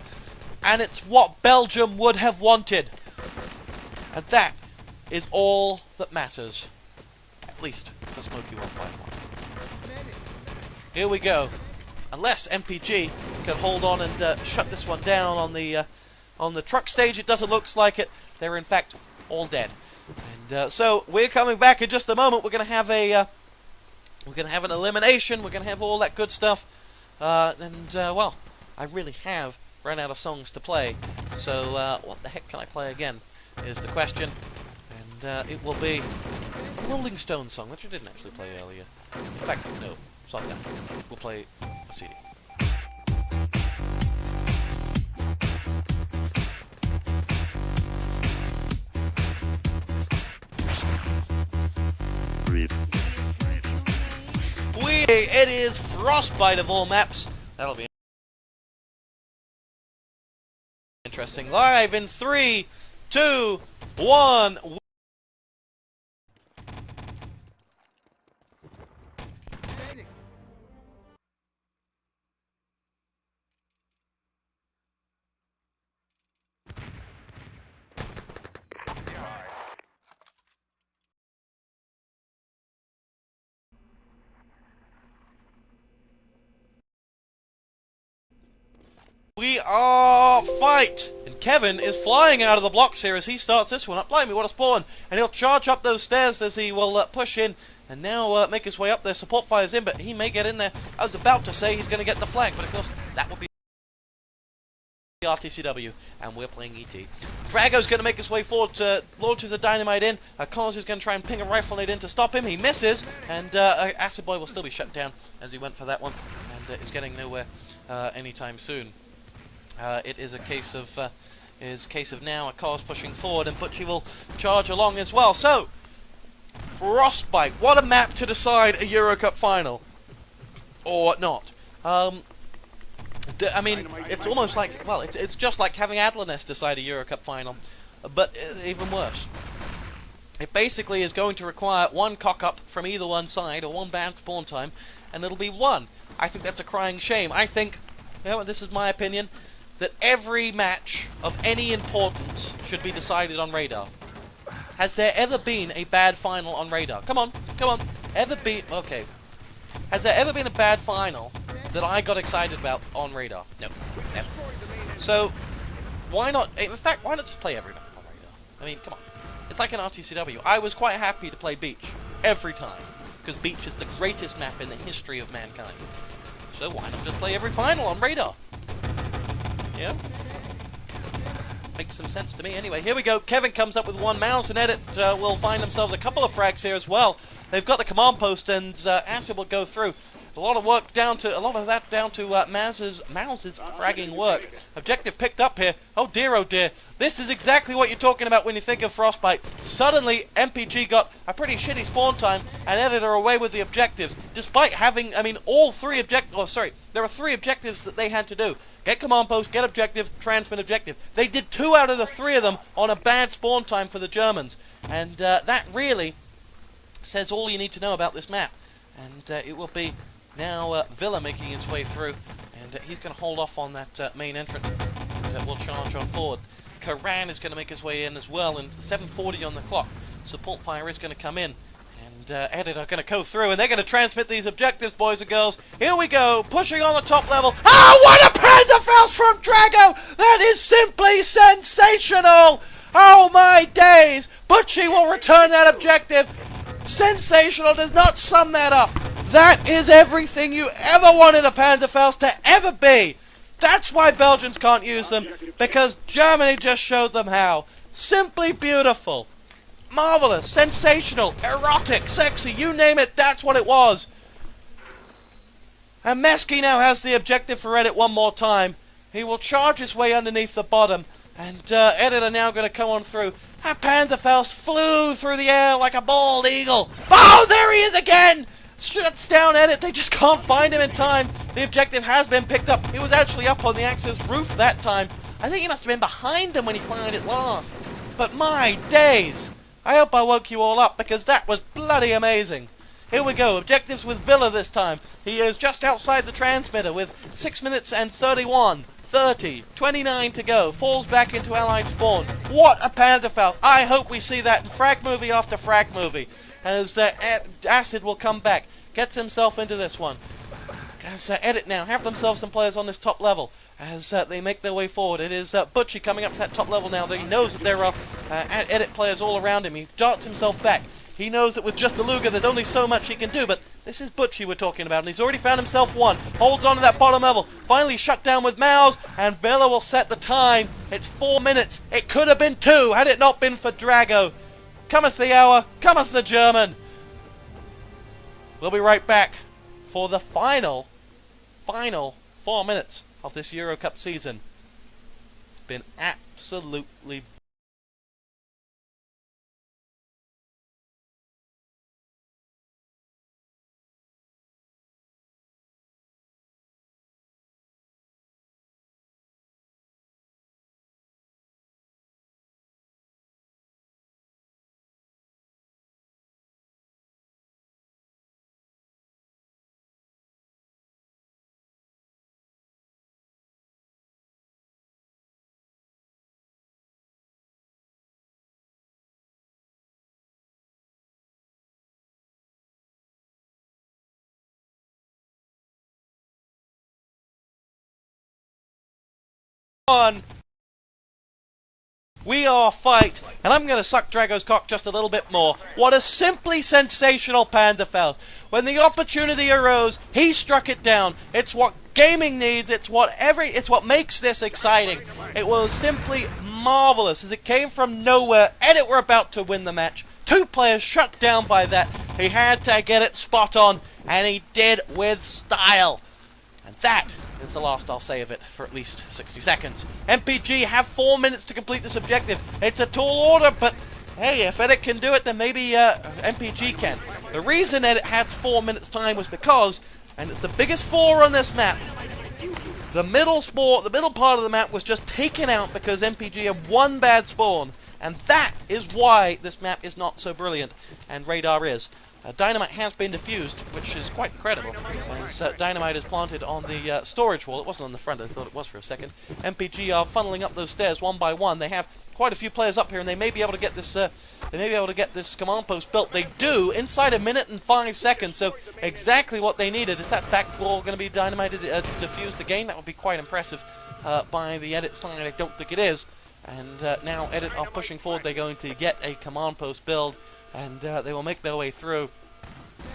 And it's what Belgium would have wanted. And that is all that matters. At least for Smokey 151. Here we go. Unless mPG can hold on and shut this one down on the truck stage, it doesn't look like it. They're in fact all dead. And so we're coming back in just a moment. We're going to have an elimination. We're going to have all that good stuff. Well, I really have run out of songs to play. So what the heck can I play again is the question. And it will be a Rolling Stones song, which I didn't actually play earlier. In fact, no, stop that. We'll play a CD. It is Frostbite of all maps. That'll be interesting. Live in 3, 2, 1. We are fight! And Kevin is flying out of the blocks here as he starts this one up. Blimey, what a spawn! And he'll charge up those stairs as he will push in and now make his way up there. Support fires in, but he may get in there. I was about to say he's going to get the flag, but of course that would be RTCW, and we're playing ET. Drago's going to make his way forward, launches a dynamite in. Connors is going to try and ping a rifle nade in to stop him. He misses, and Acid Boy will still be shut down as he went for that one, and is getting nowhere anytime soon. It is a case of now a car's pushing forward, and Butchie will charge along as well. So, Frostbite, what a map to decide a EuroCup final, or not. I mean, it's almost like, well, it's just like having Adlanest decide a EuroCup final, but even worse. It basically is going to require 1 cock-up from either one side, or 1 bad spawn time, and it'll be 1. I think that's a crying shame. I think, you know, this is my opinion, that every match of any importance should be decided on radar. Has there ever been a bad final on radar? Come on, come on. Okay. Has there ever been a bad final that I got excited about on radar? No, never. So, why not, in fact, why not just play every map on radar? I mean, come on. It's like an RTCW. I was quite happy to play Beach every time, because Beach is the greatest map in the history of mankind. So why not just play every final on radar? Yeah. Makes some sense to me. Anyway, here we go. Kevin comes up with 1 mouse, and EDiT will find themselves a couple of frags here as well. They've got the command post, and Acid will go through. A lot of that down to Mouse's fragging work. Objective picked up here. Oh dear, this is exactly what you're talking about when you think of Frostbite. Suddenly, mPG got a pretty shitty spawn time, and EDiT are away with the objectives, despite having, I mean, all 3 objectives. Oh, sorry, there are 3 objectives that they had to do. Get command post, get objective, transmit objective. They did 2 out of the 3 of them on a bad spawn time for the Germans. And that really says all you need to know about this map. And it will be now Villa making his way through. and he's going to hold off on that main entrance, and we'll charge on forward. Karan is going to make his way in as well, and 7:40 on the clock. Support fire is going to come in, and EDiT are going to go through, and they're going to transmit these objectives, boys and girls. Here we go, pushing on the top level. Oh, what a panzerfaust from Drago! That is simply sensational! Oh my days! Butchie will return that objective. Sensational does not sum that up. That is everything you ever wanted a panzerfaust to ever be. That's why Belgians can't use them, because Germany just showed them how. Simply beautiful. Marvelous, sensational, erotic, sexy, you name it, that's what it was. And Mesky now has the objective for EDiT one more time. He will charge his way underneath the bottom, and EDiT are now going to come on through. That panzerfaust flew through the air like a bald eagle. Oh, there he is again! Shuts down EDiT, they just can't find him in time. The objective has been picked up. He was actually up on the Axis roof that time. I think he must have been behind him when he fired it last. But my days! I hope I woke you all up, because that was bloody amazing. Here we go, objectives with Villa this time. He is just outside the transmitter with 6 minutes and 31, 30, 29 to go. Falls back into Allied spawn. What a panzerfaust. I hope we see that in frag movie after frag movie. As Acid will come back, gets himself into this one. As EDiT now have themselves some players on this top level as they make their way forward. It is Butchie coming up to that top level now. He knows that there are EDiT players all around him. He darts himself back. He knows that with just a Luger there's only so much he can do, but this is Butchie we're talking about, and he's already found himself one. Holds on to that bottom level. Finally shut down with Maus, and Villa will set the time. It's 4 minutes. It could have been 2 had it not been for Drago. Cometh the hour, cometh the German. We'll be right back for the final 4 minutes of this EuroCup season. It's been absolutely on. We are fight, and I'm going to suck Drago's cock just a little bit more. What a simply sensational panzerfaust. When the opportunity arose, he struck it down. It's what gaming needs. It's what makes this exciting. It was simply marvelous as it came from nowhere. EDiT were about to win the match. 2 players shut down by that. He had to get it spot on, and he did with style. And that is the last I'll say of it for at least 60 seconds. mPG have 4 minutes to complete this objective. It's a tall order, but hey, if EDiT can do it, then maybe mPG can. The reason EDiT had 4 minutes time was because, and it's the biggest 4 on this map, the middle part of the map was just taken out because mPG had 1 bad spawn. And that is why this map is not so brilliant, and Radar is. Dynamite has been defused, which is quite incredible. As dynamite is planted on the storage wall. It wasn't on the front, I thought it was for a second. mPG are funneling up those stairs one by one. They have quite a few players up here, and they may be able to get this. Command post built. They do inside 1 minute and 5 seconds. So exactly what they needed. Is that back wall going to be dynamited, defused again? That would be quite impressive by the EDiT side. I don't think it is. And now EDiT are pushing forward. They're going to get a command post build, and they will make their way through.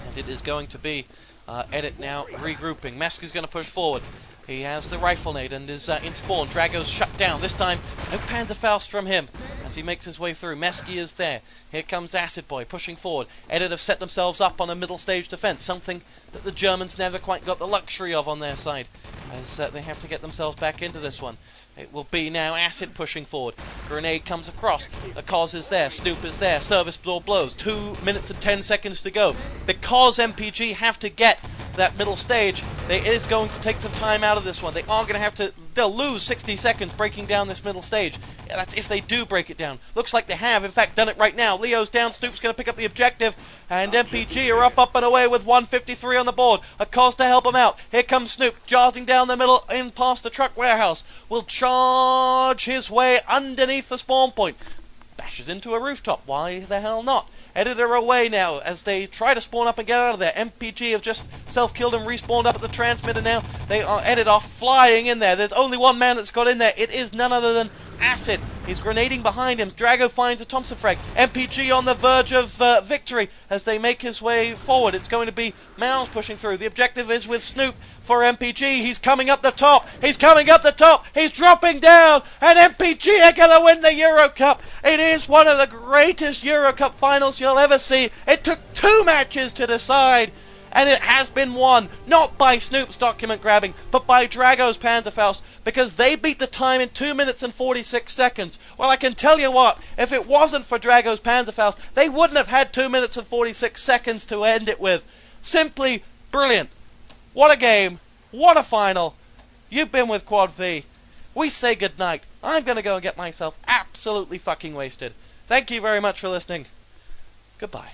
And it is going to be EDiT now regrouping. Mesk is going to push forward. He has the rifle nade and is in spawn. Drago's shut down. This time, no panzerfaust from him as he makes his way through. Mesky is there. Here comes Acid Boy pushing forward. EDiT have set themselves up on a middle stage defense, something that the Germans never quite got the luxury of on their side, as they have to get themselves back into this one. It will be now Acid pushing forward. Grenade comes across. The cause is there. Snoop is there. Service door blows. 2 minutes and 10 seconds to go. Because mPG have to get that middle stage, it is going to take some time out of this one. They are going to have to they'll lose 60 seconds breaking down this middle stage. Yeah, that's if they do break it down. Looks like they have, in fact, done it right now. Leo's down, Snoop's going to pick up the objective, and mPG are up and away with 153 on the board. A cause to help them out. Here comes Snoop, darting down the middle in past the truck warehouse. Will charge his way underneath the spawn point. Bashes into a rooftop. Why the hell not? Editor away now as they try to spawn up and get out of there. mPG have just self-killed and respawned up at the transmitter now. They are Edit off, flying in there. There's only one man that's got in there. It is none other than Acid. He's grenading behind him. Drago finds a Thompson frag. mPG on the verge of victory as they make his way forward. It's going to be Mouse pushing through. The objective is with Snoop for mPG. He's coming up the top. He's coming up the top. He's dropping down. And mPG are going to win the EuroCup. It is one of the greatest EuroCup finals you'll ever see. It took 2 matches to decide. And it has been won, not by Snoop's document grabbing, but by Drago's panzerfaust, because they beat the time in 2 minutes and 46 seconds. Well, I can tell you what, if it wasn't for Drago's panzerfaust, they wouldn't have had 2 minutes and 46 seconds to end it with. Simply brilliant. What a game. What a final. You've been with Quad V. We say goodnight. I'm going to go and get myself absolutely fucking wasted. Thank you very much for listening. Goodbye.